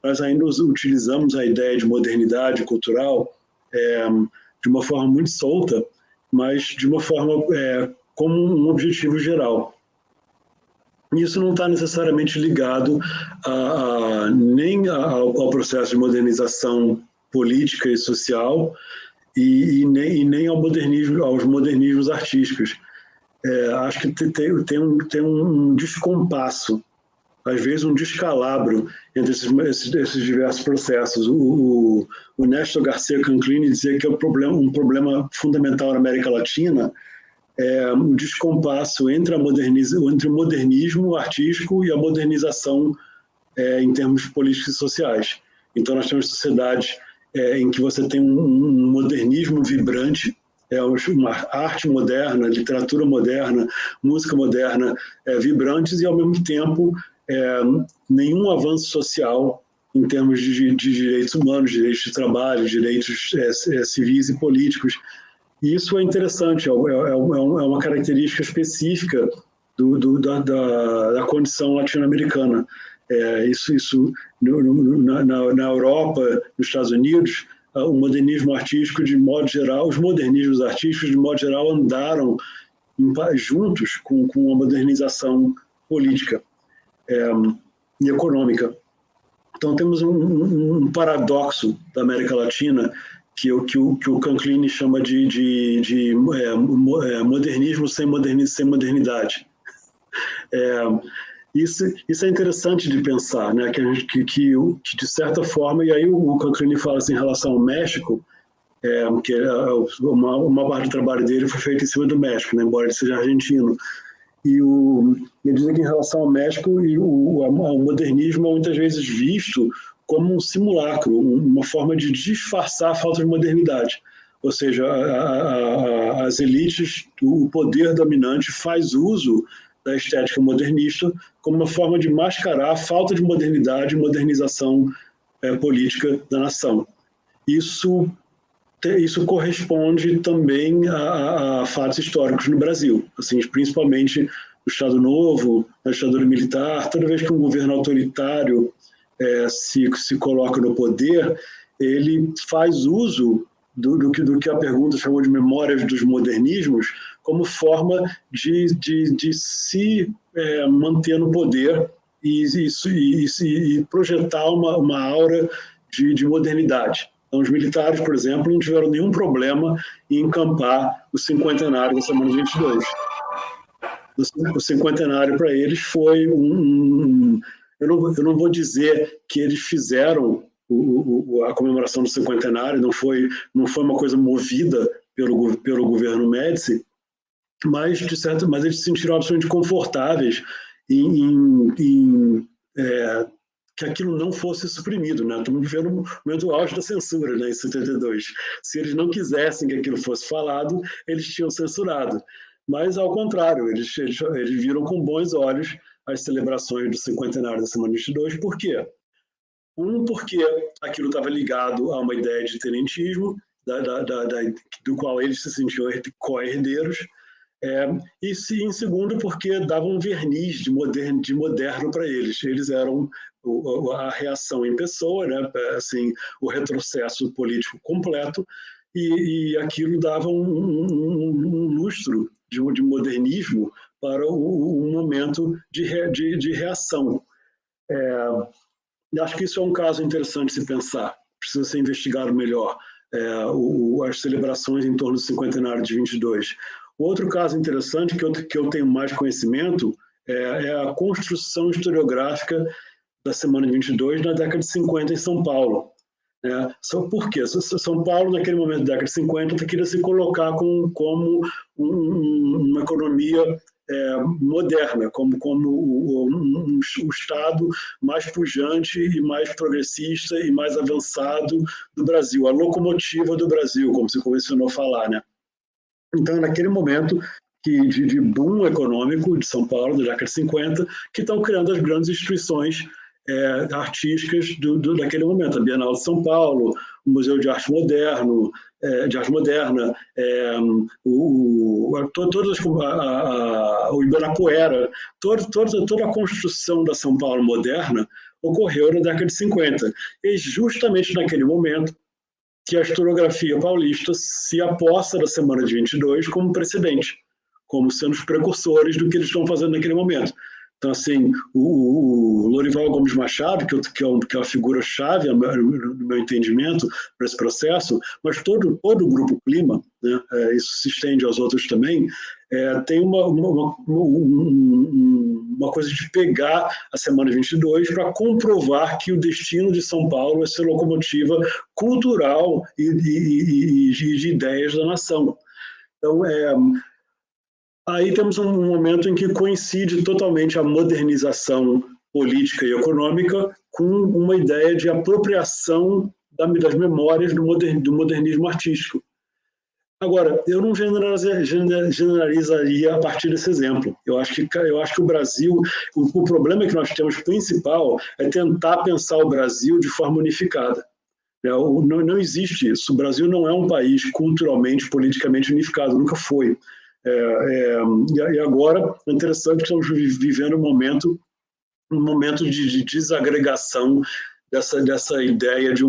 Nós ainda utilizamos a ideia de modernidade cultural de uma forma muito solta, mas de uma forma como um objetivo geral. Isso não está necessariamente ligado nem ao processo de modernização política e social e nem aos modernismos artísticos. Acho que tem um descompasso, às vezes um descalabro entre esses diversos processos. O Néstor Garcia Canclini dizia que um problema fundamental na América Latina é um descompasso entre o modernismo artístico e a modernização em termos políticos e sociais. Então, nós temos sociedades em que você tem um modernismo vibrante, uma arte moderna, literatura moderna, música moderna vibrantes e, ao mesmo tempo, nenhum avanço social em termos de direitos humanos, direitos de trabalho, direitos civis e políticos. E isso é interessante, é uma característica específica da condição latino-americana. Na Europa, nos Estados Unidos, o modernismo artístico, de modo geral, os modernismos artísticos, de modo geral, andaram juntos com a modernização política e econômica. Então, temos um paradoxo da América Latina que o Canclini chama de modernismo sem modernidade. Isso é interessante de pensar, né? que de certa forma, e aí o Canclini fala assim, em relação ao México, que uma parte do trabalho dele foi feita em cima do México, né? Embora ele seja argentino. E ele diz que em relação ao México, o modernismo é muitas vezes visto como um simulacro, uma forma de disfarçar a falta de modernidade. Ou seja, as elites, o poder dominante faz uso da estética modernista como uma forma de mascarar a falta de modernidade e modernização política da nação. Isso corresponde também a fatos históricos no Brasil, assim, principalmente no Estado Novo, na ditadura militar. Toda vez que um governo autoritário se coloca no poder, ele faz uso do que a pergunta chamou de memórias dos modernismos como forma de se manter no poder e projetar uma aura de modernidade. Então, os militares, por exemplo, não tiveram nenhum problema em encampar o cinquentenário da Semana 22. O cinquentenário para eles foi eu não vou dizer que eles fizeram a comemoração do cinquentenário, não foi uma coisa movida pelo governo Médici, mas eles se sentiram absolutamente confortáveis em que aquilo não fosse suprimido, né? Estamos vivendo um momento auge da censura, né, em 72. Se eles não quisessem que aquilo fosse falado, eles tinham censurado. Mas, ao contrário, eles viram com bons olhos as celebrações do cinquentenário da Semana 22. Por quê? Porque aquilo estava ligado a uma ideia de tenentismo, do qual eles se sentiam co-herdeiros, e em segundo, porque dava um verniz de moderno para eles. Eles eram a reação em pessoa, né? Assim, o retrocesso político completo, e aquilo dava um lustro de modernismo para o momento de reação. Acho que isso é um caso interessante de se pensar, precisa ser investigado melhor. as celebrações em torno do cinquentenário de 22. Outro caso interessante que eu tenho mais conhecimento é a construção historiográfica da Semana de 22 na década de 50 em São Paulo. Por quê? São Paulo, naquele momento da década de 50, queria se colocar como uma economia moderna, como um Estado mais pujante e mais progressista e mais avançado do Brasil, a locomotiva do Brasil, como se convencionou falar, né? Então, naquele momento de boom econômico de São Paulo, da década de 50, que estão criando as grandes instituições artísticas daquele momento, a Bienal de São Paulo, o Museu de Arte Moderno, de Arte Moderna, o Ibirapuera, toda a construção da São Paulo moderna ocorreu na década de 50. E justamente naquele momento que a historiografia paulista se aposta da Semana de 22 como precedente, como sendo os precursores do que eles estão fazendo naquele momento. Então, assim, o Lorival Gomes Machado, que é uma figura-chave, no meu entendimento, para esse processo, mas todo o Grupo Clima, né, isso se estende aos outros também, tem uma coisa de pegar a Semana 22 para comprovar que o destino de São Paulo é ser locomotiva cultural e de ideias da nação. Então, aí temos um momento em que coincide totalmente a modernização política e econômica com uma ideia de apropriação das memórias do modernismo artístico. Agora, eu não generalizaria a partir desse exemplo. Eu acho que o Brasil, o problema que nós temos principal é tentar pensar o Brasil de forma unificada. Não existe isso. O Brasil não é um país culturalmente, politicamente unificado, nunca foi. E agora, é interessante que estamos vivendo um momento de desagregação dessa ideia de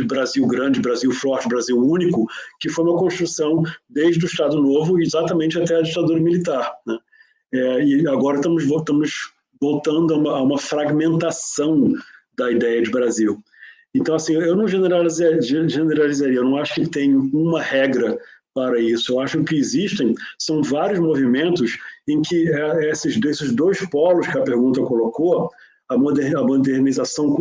Brasil grande, Brasil forte, Brasil único, que foi uma construção desde o Estado Novo, exatamente até a ditadura militar, né? E agora estamos voltando a uma fragmentação da ideia de Brasil. Então, assim, eu não generalizaria, eu não acho que tem uma regra para isso. Eu acho que existem são vários movimentos em que desses dois polos que a pergunta colocou, a modernização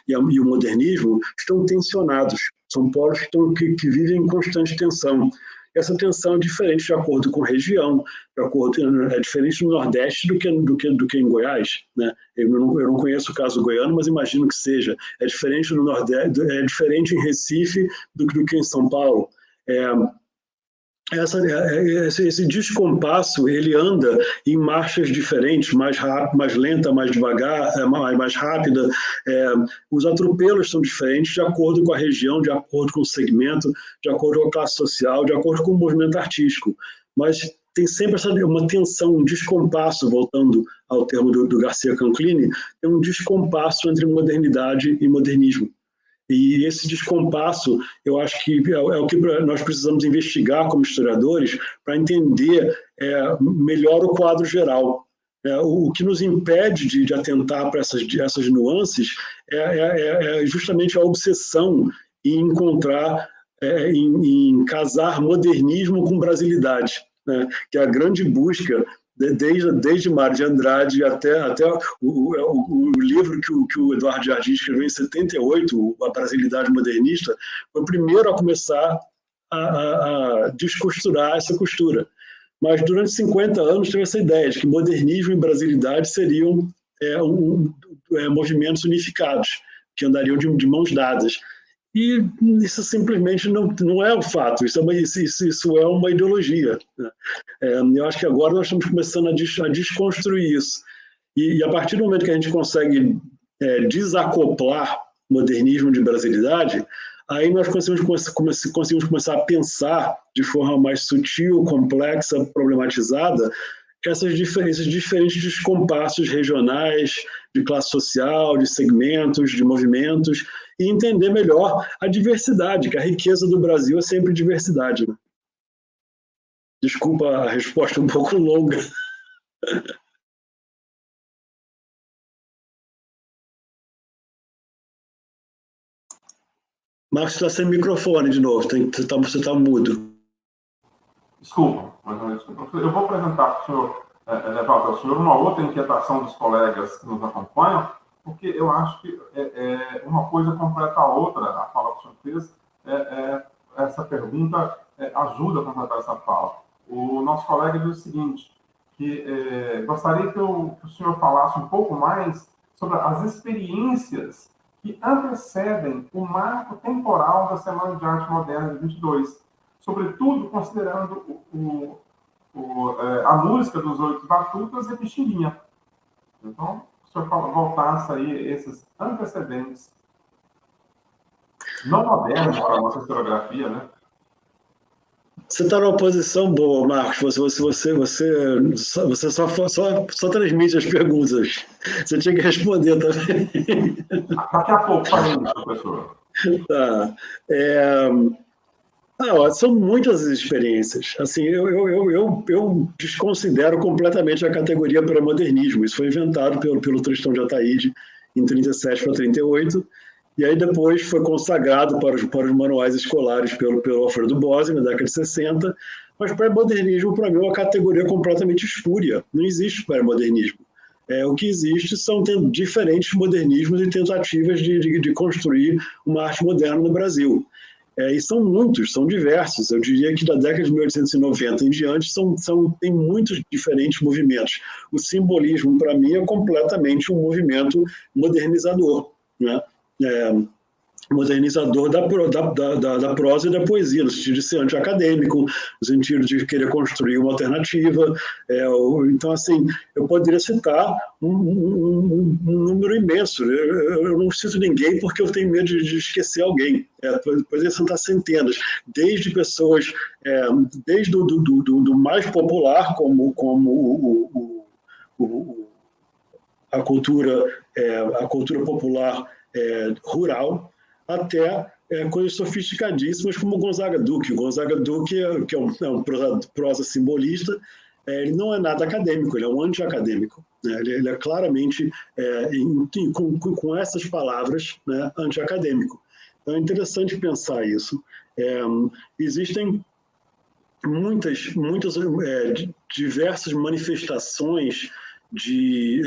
e o modernismo estão tensionados. São polos que vivem em constante tensão. Essa tensão é diferente de acordo com região, é diferente no Nordeste do que em Goiás, né? Eu não conheço o caso goiano, mas imagino que seja. É diferente no Nordeste, é diferente em Recife do que em São Paulo. Esse descompasso, ele anda em marchas diferentes, mais rápida, mais lenta, mais devagar, mais rápida. Os atropelos são diferentes de acordo com a região, de acordo com o segmento, de acordo com a classe social, de acordo com o movimento artístico. Mas tem sempre uma tensão, um descompasso, voltando ao termo do Garcia Canclini, tem um descompasso entre modernidade e modernismo. E esse descompasso, eu acho que é o que nós precisamos investigar como historiadores para entender melhor o quadro geral. O que nos impede de atentar para essas nuances é justamente a obsessão em encontrar, em casar modernismo com brasilidade, né? Que é a grande busca desde Mário de Andrade até o livro que o Eduardo Jardim escreveu em 78, A Brasilidade Modernista, foi o primeiro a começar a descosturar essa costura. Mas durante 50 anos teve essa ideia de que modernismo e brasilidade seriam movimentos unificados, que andariam de mãos dadas. E isso simplesmente não é o fato, isso é uma ideologia, né? Eu acho que agora nós estamos começando a desconstruir isso. E a partir do momento que a gente consegue desacoplar modernismo de brasilidade, aí nós conseguimos começar a pensar de forma mais sutil, complexa, problematizada, esses diferentes descompassos regionais, de classe social, de segmentos, de movimentos, e entender melhor a diversidade, que a riqueza do Brasil é sempre diversidade, né? Desculpa a resposta um pouco longa. Marcos, está sem microfone de novo, você está mudo. Desculpa, eu vou apresentar para o senhor, levar para o senhor uma outra inquietação dos colegas que nos acompanham, porque eu acho que uma coisa completa a outra, a fala que o senhor fez, essa pergunta ajuda a completar essa fala. O nosso colega diz o seguinte, que gostaria que o senhor falasse um pouco mais sobre as experiências que antecedem o marco temporal da Semana de Arte Moderna de 22, sobretudo considerando a música dos Oito Batutas e Pixinguinha. Então, se o senhor voltasse aí esses antecedentes não modernos para a nossa historiografia, né? Você está numa posição boa, Marcos. Você só transmite as perguntas. Você tinha que responder também. Daqui a pouco, faremos, professor. Tá. São muitas experiências. Assim, eu desconsidero completamente a categoria pré-modernismo. Isso foi inventado pelo Tristão de Ataíde em 37 para 38, e aí depois foi consagrado para os manuais escolares pelo Alfredo Bossi, na década de 60, mas pré-modernismo, para mim, é uma categoria completamente espúria. Não existe pré-modernismo. O que existe são diferentes modernismos e tentativas de construir uma arte moderna no Brasil. E são muitos, são diversos. Eu diria que da década de 1890 em diante tem muitos diferentes movimentos. O simbolismo, para mim, é completamente um movimento modernizador, né? Modernizador da prosa e da poesia, no sentido de ser anti-acadêmico, no sentido de querer construir uma alternativa. Então, assim, eu poderia citar um número imenso. Eu não cito ninguém porque eu tenho medo de esquecer alguém. Poderia citar centenas, desde pessoas, desde do mais popular, como a cultura popular rural, até coisas sofisticadíssimas como Gonzaga Duque. O Gonzaga Duque, que é um prosa simbolista, ele não é nada acadêmico, ele é um anti-acadêmico. Né? Ele é claramente, com essas palavras, né, anti-acadêmico. Então é interessante pensar isso. Existem muitas diversas manifestações de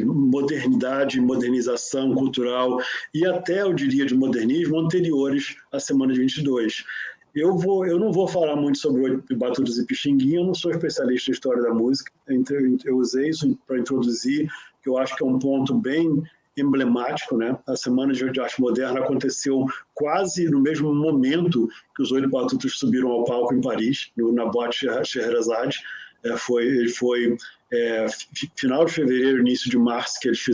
modernidade, modernização cultural e até, eu diria, de modernismo anteriores à Semana de 22. Eu não vou falar muito sobre Batutas e Pixinguinha, eu não sou especialista em história da música, eu usei isso para introduzir, que eu acho que é um ponto bem emblemático, né? A Semana de Arte Moderna aconteceu quase no mesmo momento que os Oito Batutas subiram ao palco em Paris, na Boate Scheherazade. Foi final de fevereiro, início de março, que eles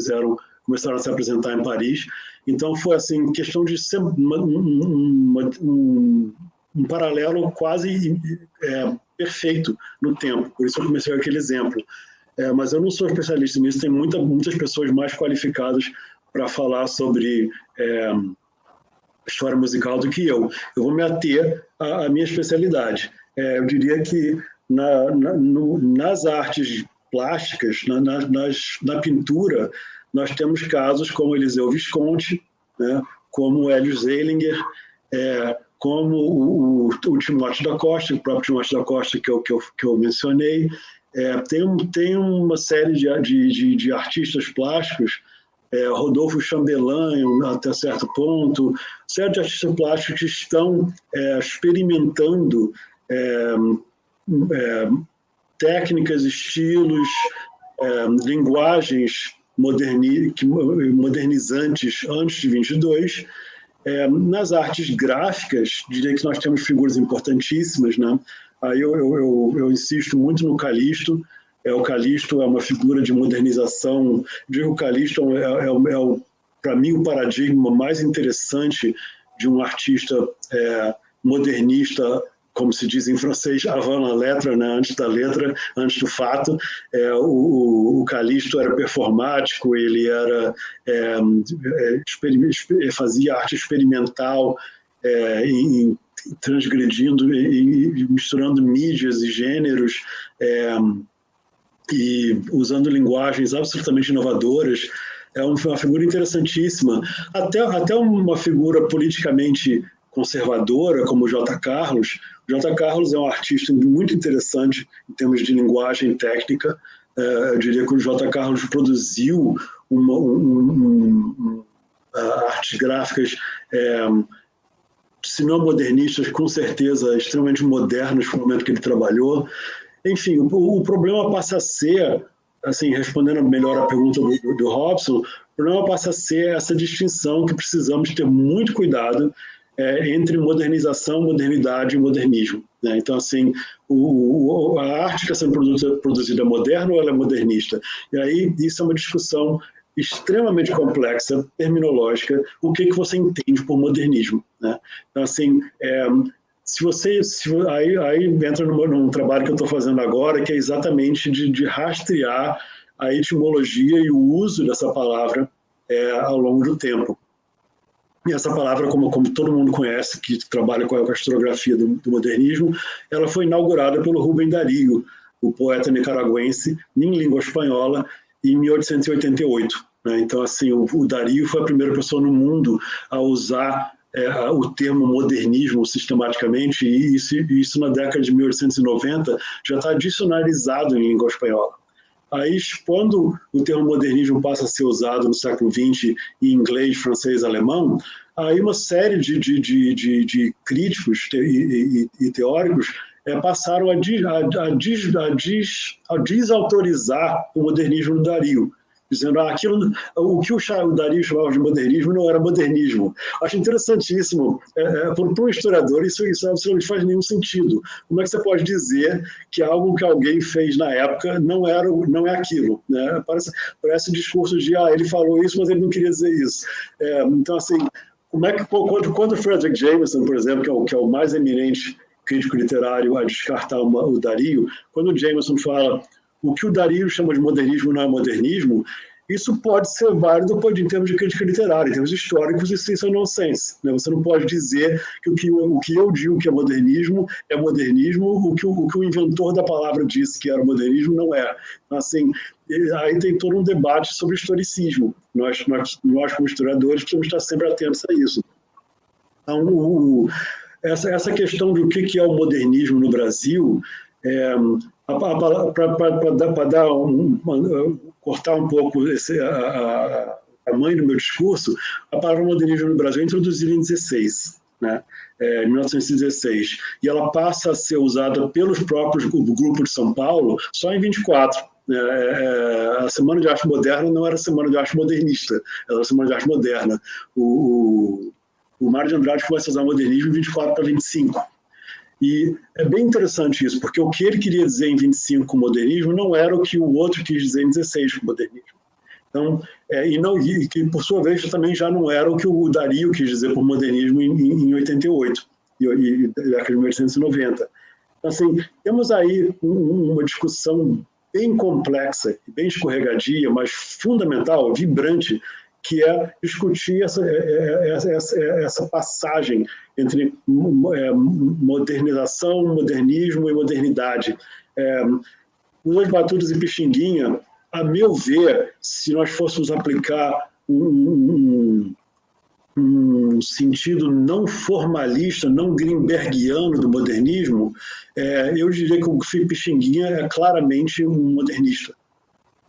começaram a se apresentar em Paris. Então foi assim, questão de ser um paralelo quase perfeito no tempo. Por isso eu comecei com aquele exemplo. Mas eu não sou especialista nisso, tem muitas pessoas mais qualificadas para falar sobre história musical do que eu. Eu vou me ater à minha especialidade. Eu diria que nas artes plásticas, na pintura, nós temos casos como Eliseu Visconti, né, como Hélio Zeilinger, como o Timóteo da Costa, o próprio Timóteo da Costa que eu mencionei. Tem uma série de artistas plásticos, Rodolfo Chambellan, até certo ponto, série de artistas plásticos que estão experimentando técnicas, estilos, linguagens modernizantes antes de 22. Nas artes gráficas, diria que nós temos figuras importantíssimas, né? Aí eu insisto muito no Calixto. O Calixto é uma figura de modernização. Digo, o Calixto para mim, o paradigma mais interessante de um artista modernista, como se diz em francês, avant la lettre, né? Antes da letra, antes do fato. O Calixto era performático, ele fazia arte experimental, transgredindo e misturando mídias e gêneros, e usando linguagens absolutamente inovadoras. é uma figura interessantíssima, até uma figura politicamente conservadora, como o J. Carlos. O J. Carlos é um artista muito interessante em termos de linguagem técnica. Eu diria que o J. Carlos produziu artes gráficas, se não modernistas, com certeza extremamente modernas no momento que ele trabalhou. Enfim, o problema passa a ser, assim, respondendo melhor a pergunta do Robson, o problema passa a ser essa distinção que precisamos ter muito cuidado entre modernização, modernidade e modernismo, né? Então, assim, a arte que está sendo produzida é moderna ou ela é modernista? E aí, isso é uma discussão extremamente complexa, terminológica, o que você entende por modernismo, né? Então, assim, aí entra num trabalho que eu estou fazendo agora, que é exatamente de rastrear a etimologia e o uso dessa palavra ao longo do tempo. E essa palavra, como todo mundo conhece, que trabalha com a historiografia do modernismo, ela foi inaugurada pelo Rubem Darío, o poeta nicaragüense, em língua espanhola, em 1888. Né? Então, assim, o Darío foi a primeira pessoa no mundo a usar o termo modernismo sistematicamente, e isso na década de 1890 já está dicionarizado em língua espanhola. Aí, quando o termo modernismo passa a ser usado no século XX em inglês, francês, alemão, aí uma série de críticos e teóricos passaram a desautorizar o modernismo do Darío, dizendo o que o Darío chamava de modernismo não era modernismo. Acho interessantíssimo. Para um historiador, isso absolutamente faz nenhum sentido. Como é que você pode dizer que algo que alguém fez na época não é aquilo? Né? Parece discurso de ele falou isso, mas ele não queria dizer isso. Então, assim, como é que quando Frederick Jameson, por exemplo, que é o mais eminente crítico literário a descartar o Darío, quando o Jameson fala o que o Darío chama de modernismo não é modernismo, isso pode ser válido em termos de crítica literária, em termos históricos, isso é nonsense. Né? Você não pode dizer que o que eu digo que é modernismo, o que o inventor da palavra disse que era modernismo não é. Então, assim, aí tem todo um debate sobre historicismo. Nós como historiadores, precisamos estar sempre atentos a isso. Então, essa questão de o que é o modernismo no Brasil, para cortar um pouco a tamanho do meu discurso, a palavra modernismo no Brasil é introduzida em 16, né? 1916, e ela passa a ser usada pelos próprios grupos de São Paulo só em 24. A Semana de Arte Moderna não era a Semana de Arte Modernista, era a Semana de Arte Moderna. O Mário de Andrade começa a usar modernismo em 24 para 25. E é bem interessante isso, porque o que ele queria dizer em 25 com modernismo não era o que o outro quis dizer em 16 com modernismo. Então, e que, por sua vez, também já não era o que o Darío quis dizer por modernismo em 88, e década de 1890. Então, assim, temos aí uma discussão bem complexa, bem escorregadia, mas fundamental, vibrante, que é discutir essa passagem entre modernização, modernismo e modernidade. Os Batutas e Pixinguinha, a meu ver, se nós fôssemos aplicar um sentido não formalista, não grinbergiano do modernismo, eu diria que o Pixinguinha é claramente um modernista,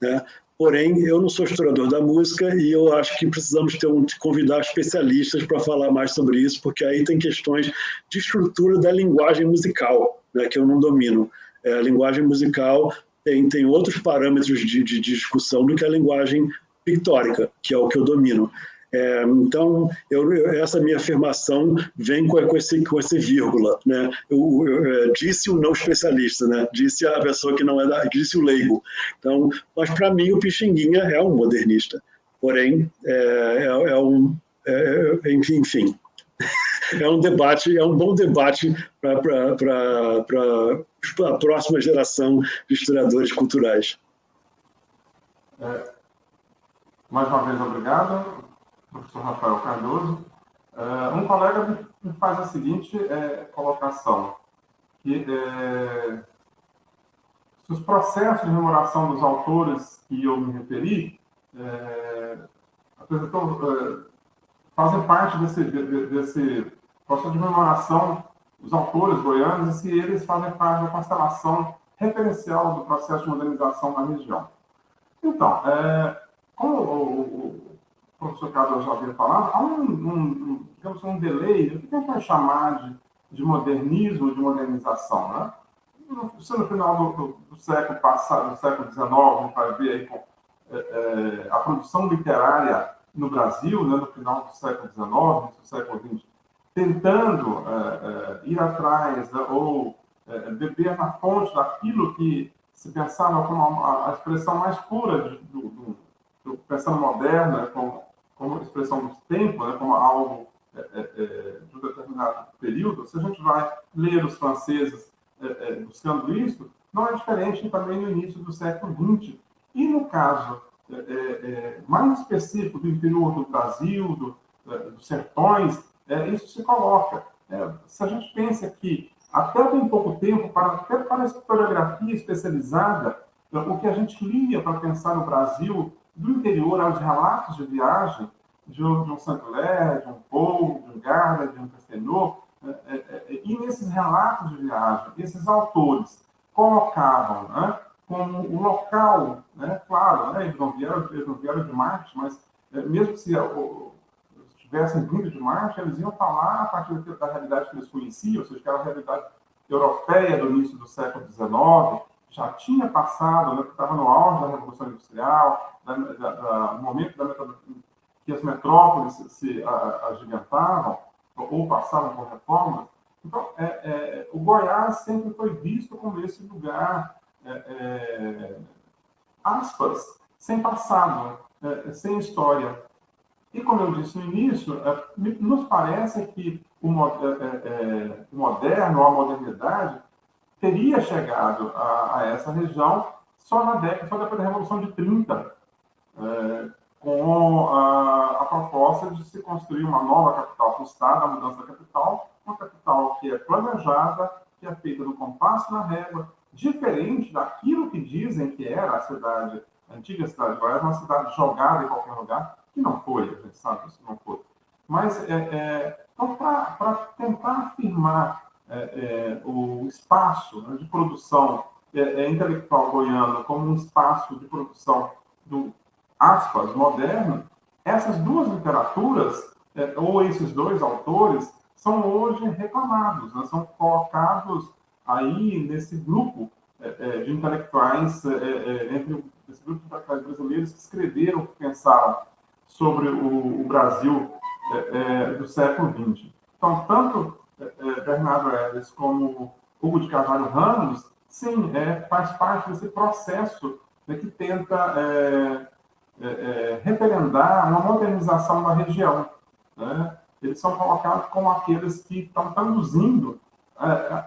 né? Porém, eu não sou historiador da música e eu acho que precisamos convidar especialistas para falar mais sobre isso, porque aí tem questões de estrutura da linguagem musical, né, que eu não domino. A linguagem musical tem outros parâmetros de discussão do que a linguagem pictórica, que é o que eu domino. Então, essa minha afirmação vem com esse vírgula, né? Disse o não especialista, né? Disse a pessoa que não é disse o leigo. Então, mas para mim o Pixinguinha é um modernista, porém enfim, é um debate, é um bom debate para a próxima geração de historiadores culturais. Mais uma vez, obrigado, professor Rafael Cardoso. Um colega me faz a seguinte colocação, que se os processos de rememoração dos autores que eu me referi fazem parte desse processo de memoração, os autores goianos, e se eles fazem parte da constelação referencial do processo de modernização na região. Então, como o professor Carlos já havia falado, há digamos, um delay, o que a gente vai chamar de modernismo, de modernização, né? Se no final do século passado, do século XIX, a gente vai ver aí com a produção literária no Brasil, né, no final do século XIX, no século XX, tentando ir atrás, né, ou beber na fonte daquilo que se pensava como a expressão mais pura do pensando moderno, né, como expressão dos tempos, né, como algo de um determinado período. Se a gente vai ler os franceses buscando isso, não é diferente também no início do século XX. E no caso mais específico do interior do Brasil, dos sertões, isso se coloca. Se a gente pensa que até bem pouco tempo, até para a historiografia especializada, o que a gente lia para pensar no Brasil, do interior aos relatos de viagem, de um Saint-Hilaire, de um Paul, de um Garda, de um Castelnau, e nesses relatos de viagem, esses autores colocavam, né, como o local, né, claro, né, eles não vieram de Marte, mas mesmo se tivessem vindo de Marte, eles iam falar a partir da realidade que eles conheciam, ou seja, que era a realidade europeia do início do século XIX, já tinha passado, né, que estava no auge da Revolução Industrial, no momento que as metrópoles se agigantavam, ou passavam por reformas. Então, o Goiás sempre foi visto como esse lugar, aspas, sem passado, sem história. E, como eu disse no início, nos parece que o moderno, a modernidade, teria chegado a essa região só depois da Revolução de 30, com a proposta de se construir uma nova capital para o Estado, a mudança da capital, uma capital que é planejada, que é feita no compasso na régua, diferente daquilo que dizem que era a antiga cidade de Goiás, uma cidade jogada em qualquer lugar, que não foi, a gente sabe que não foi. Mas, então, para tentar afirmar o espaço, né, de produção intelectual goiano como um espaço de produção do, aspas, moderno, essas duas literaturas, ou esses dois autores, são hoje reclamados, né, são colocados aí nesse grupo de intelectuais, entre esse grupo de intelectuais brasileiros que escreveram, que pensaram sobre o Brasil do século XX. Então, tanto Bernardo Ellis como Hugo de Carvalho Ramos, sim, faz parte desse processo, né, que tenta referendar uma modernização da região, né? Eles são colocados como aqueles que estão traduzindo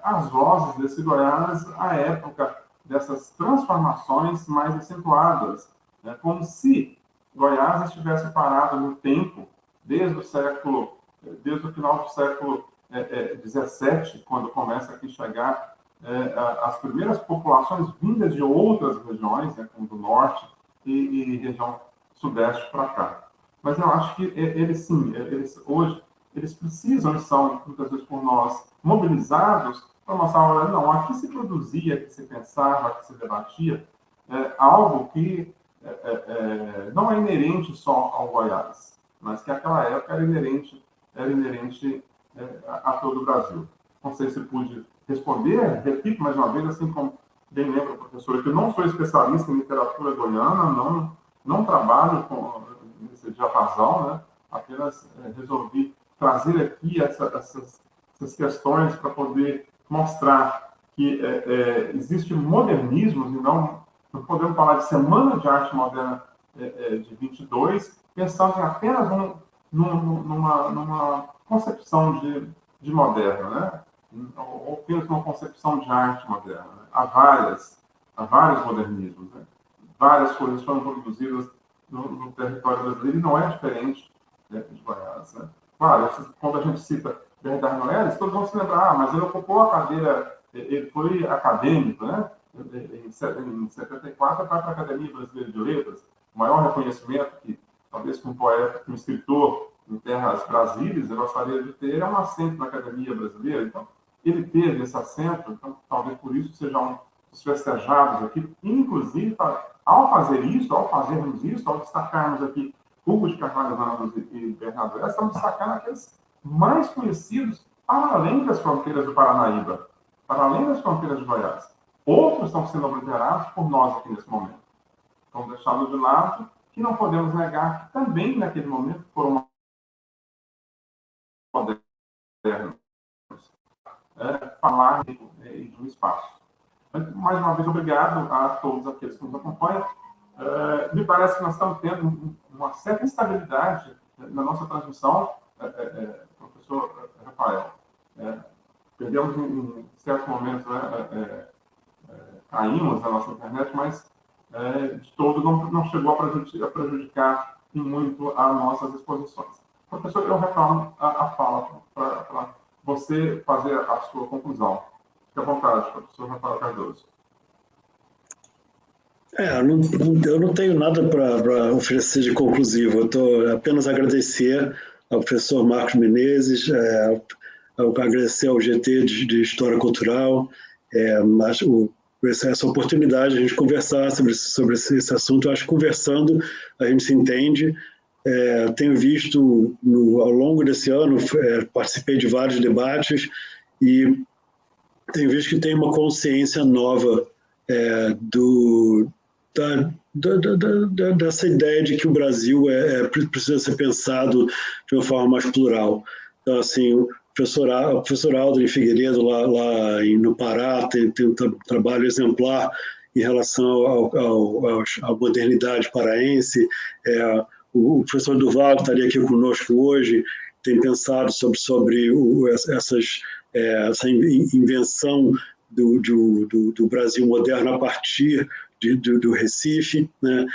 as vozes desse Goiás à época dessas transformações mais acentuadas, né? Como se Goiás estivesse parado no tempo, desde o final do século XVII, quando começa aqui chegar as primeiras populações vindas de outras regiões, né, como do norte e região sudeste para cá. Mas eu acho que eles, sim, hoje, eles precisam e são, muitas vezes, por nós, mobilizados para mostrar, olha, não, aqui se produzia, aqui se pensava, aqui se debatia, algo que não é inerente só ao Goiás, mas que naquela época era inerente a todo o Brasil. Não sei se pude responder, repito mais uma vez, assim como bem lembra a professora, que eu não sou especialista em literatura goiana, não trabalho nesse diapasão, né? Apenas resolvi trazer aqui essas questões para poder mostrar que existe modernismo, e não podemos falar de Semana de Arte Moderna de 22, pensando em apenas numa concepção de moderno, né? Ou apenas uma concepção de arte moderna. Né? Há vários modernismos, né? Várias coisas foram produzidas no território brasileiro e não é diferente de Goiás. Né? Claro, quando a gente cita Bernardo Ellis, todos vão se lembrar, mas ele ocupou a cadeira, ele foi acadêmico, né? Em 74, ele vai para a Academia Brasileira de Letras, o maior reconhecimento que talvez que um poeta, um escritor em terras brasílias, eu gostaria de ter um assento na academia brasileira. Então, ele teve esse assento, então, talvez por isso seja um dos festejados aqui. Inclusive, ao fazermos isso, ao destacarmos aqui Hugo de Carvalho Ramos e Bernardo Veras, estamos destacando aqueles mais conhecidos para além das fronteiras do Paranaíba, para além das fronteiras de Goiás. Outros estão sendo obliterados por nós aqui nesse momento. Estão deixados de lado, que não podemos negar que também, naquele momento, foram modernos. Falar de um espaço. Mais uma vez, obrigado a todos aqueles que nos acompanham. Me parece que nós estamos tendo uma certa instabilidade na nossa transmissão, professor Rafael. Perdemos em certos momentos, caímos na nossa internet, mas de todo não chegou a prejudicar muito as nossas exposições. Professor, eu retorno a fala para você fazer a sua conclusão. Fique à vontade, professor Rafael Cardoso. Eu não tenho nada para oferecer de conclusivo. Eu estou apenas a agradecer ao professor Marcos Menezes, agradecer ao GT de História Cultural, essa oportunidade de a gente conversar sobre esse assunto. Eu acho que conversando a gente se entende. Tenho visto, ao longo desse ano, participei de vários debates e tenho visto que tem uma consciência nova dessa ideia de que o Brasil precisa ser pensado de uma forma mais plural. Então, assim, o professor Aldrin Figueiredo, lá no Pará, tem um trabalho exemplar em relação à modernidade paraense. O professor Duval, que estaria aqui conosco hoje, tem pensado sobre essa invenção do Brasil moderno a partir do Recife, né?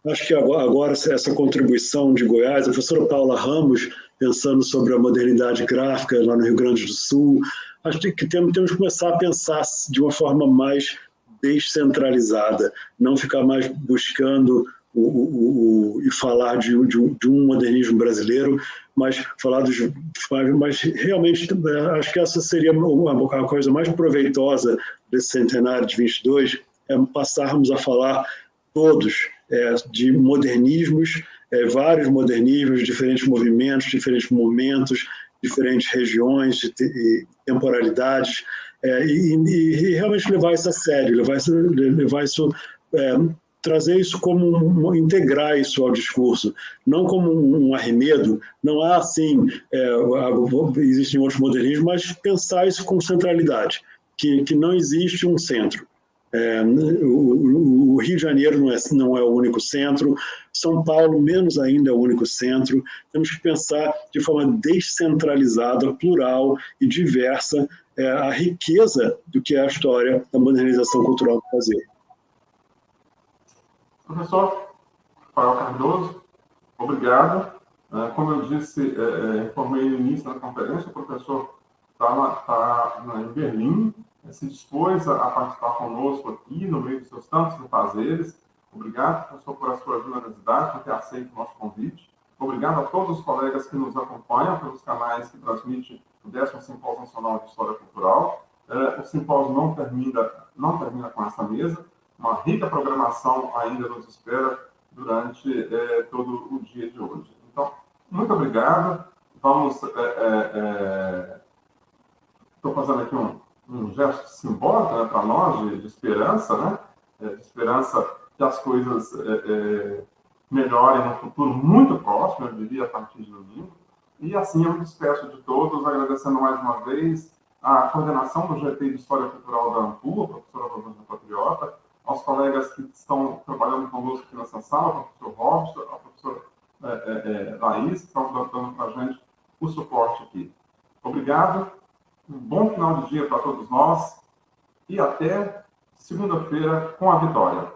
Acho que agora essa contribuição de Goiás, a professora Paula Ramos, pensando sobre a modernidade gráfica lá no Rio Grande do Sul, acho que temos que começar a pensar de uma forma mais descentralizada, não ficar mais buscando e falar de um modernismo brasileiro, mas mas realmente acho que essa seria a coisa mais proveitosa desse centenário de 22, passarmos a falar todos de modernismos, vários modernismos, diferentes movimentos, diferentes momentos, diferentes regiões e temporalidades, e realmente levar isso a sério, levar isso, trazer isso integrar isso ao discurso, não como um arremedo, não há assim, existem outros modernismos, mas pensar isso com centralidade, que não existe um centro. O Rio de Janeiro não é o único centro, São Paulo menos ainda é o único centro. Temos que pensar de forma descentralizada, plural e diversa a riqueza do que é a história da modernização cultural do Brasil. Professor Rafael Cardoso, obrigado. Como eu disse, informei no início da conferência, o professor está em Berlim, se dispôs a participar conosco aqui, no meio dos seus tantos afazeres. Obrigado, professor, por a sua generosidade, por ter aceito o nosso convite. Obrigado a todos os colegas que nos acompanham pelos canais que transmitem o 10º Simpósio Nacional de História Cultural. O simpósio não termina com essa mesa. Uma rica programação ainda nos espera durante todo o dia de hoje. Então, muito obrigado. Estou fazendo aqui um gesto simbólico, né, para nós, de esperança, né? De esperança que as coisas melhorem no futuro muito próximo, eu diria, a partir de domingo. E assim eu me despeço de todos, agradecendo mais uma vez a coordenação do GT de História Cultural da ANPU, a professora Rosângela Patriota, aos colegas que estão trabalhando conosco aqui nessa sala, o professor Robson, a professora Laís, que estão dando para a gente o suporte aqui. Obrigado, um bom final de dia para todos nós e até segunda-feira com a vitória.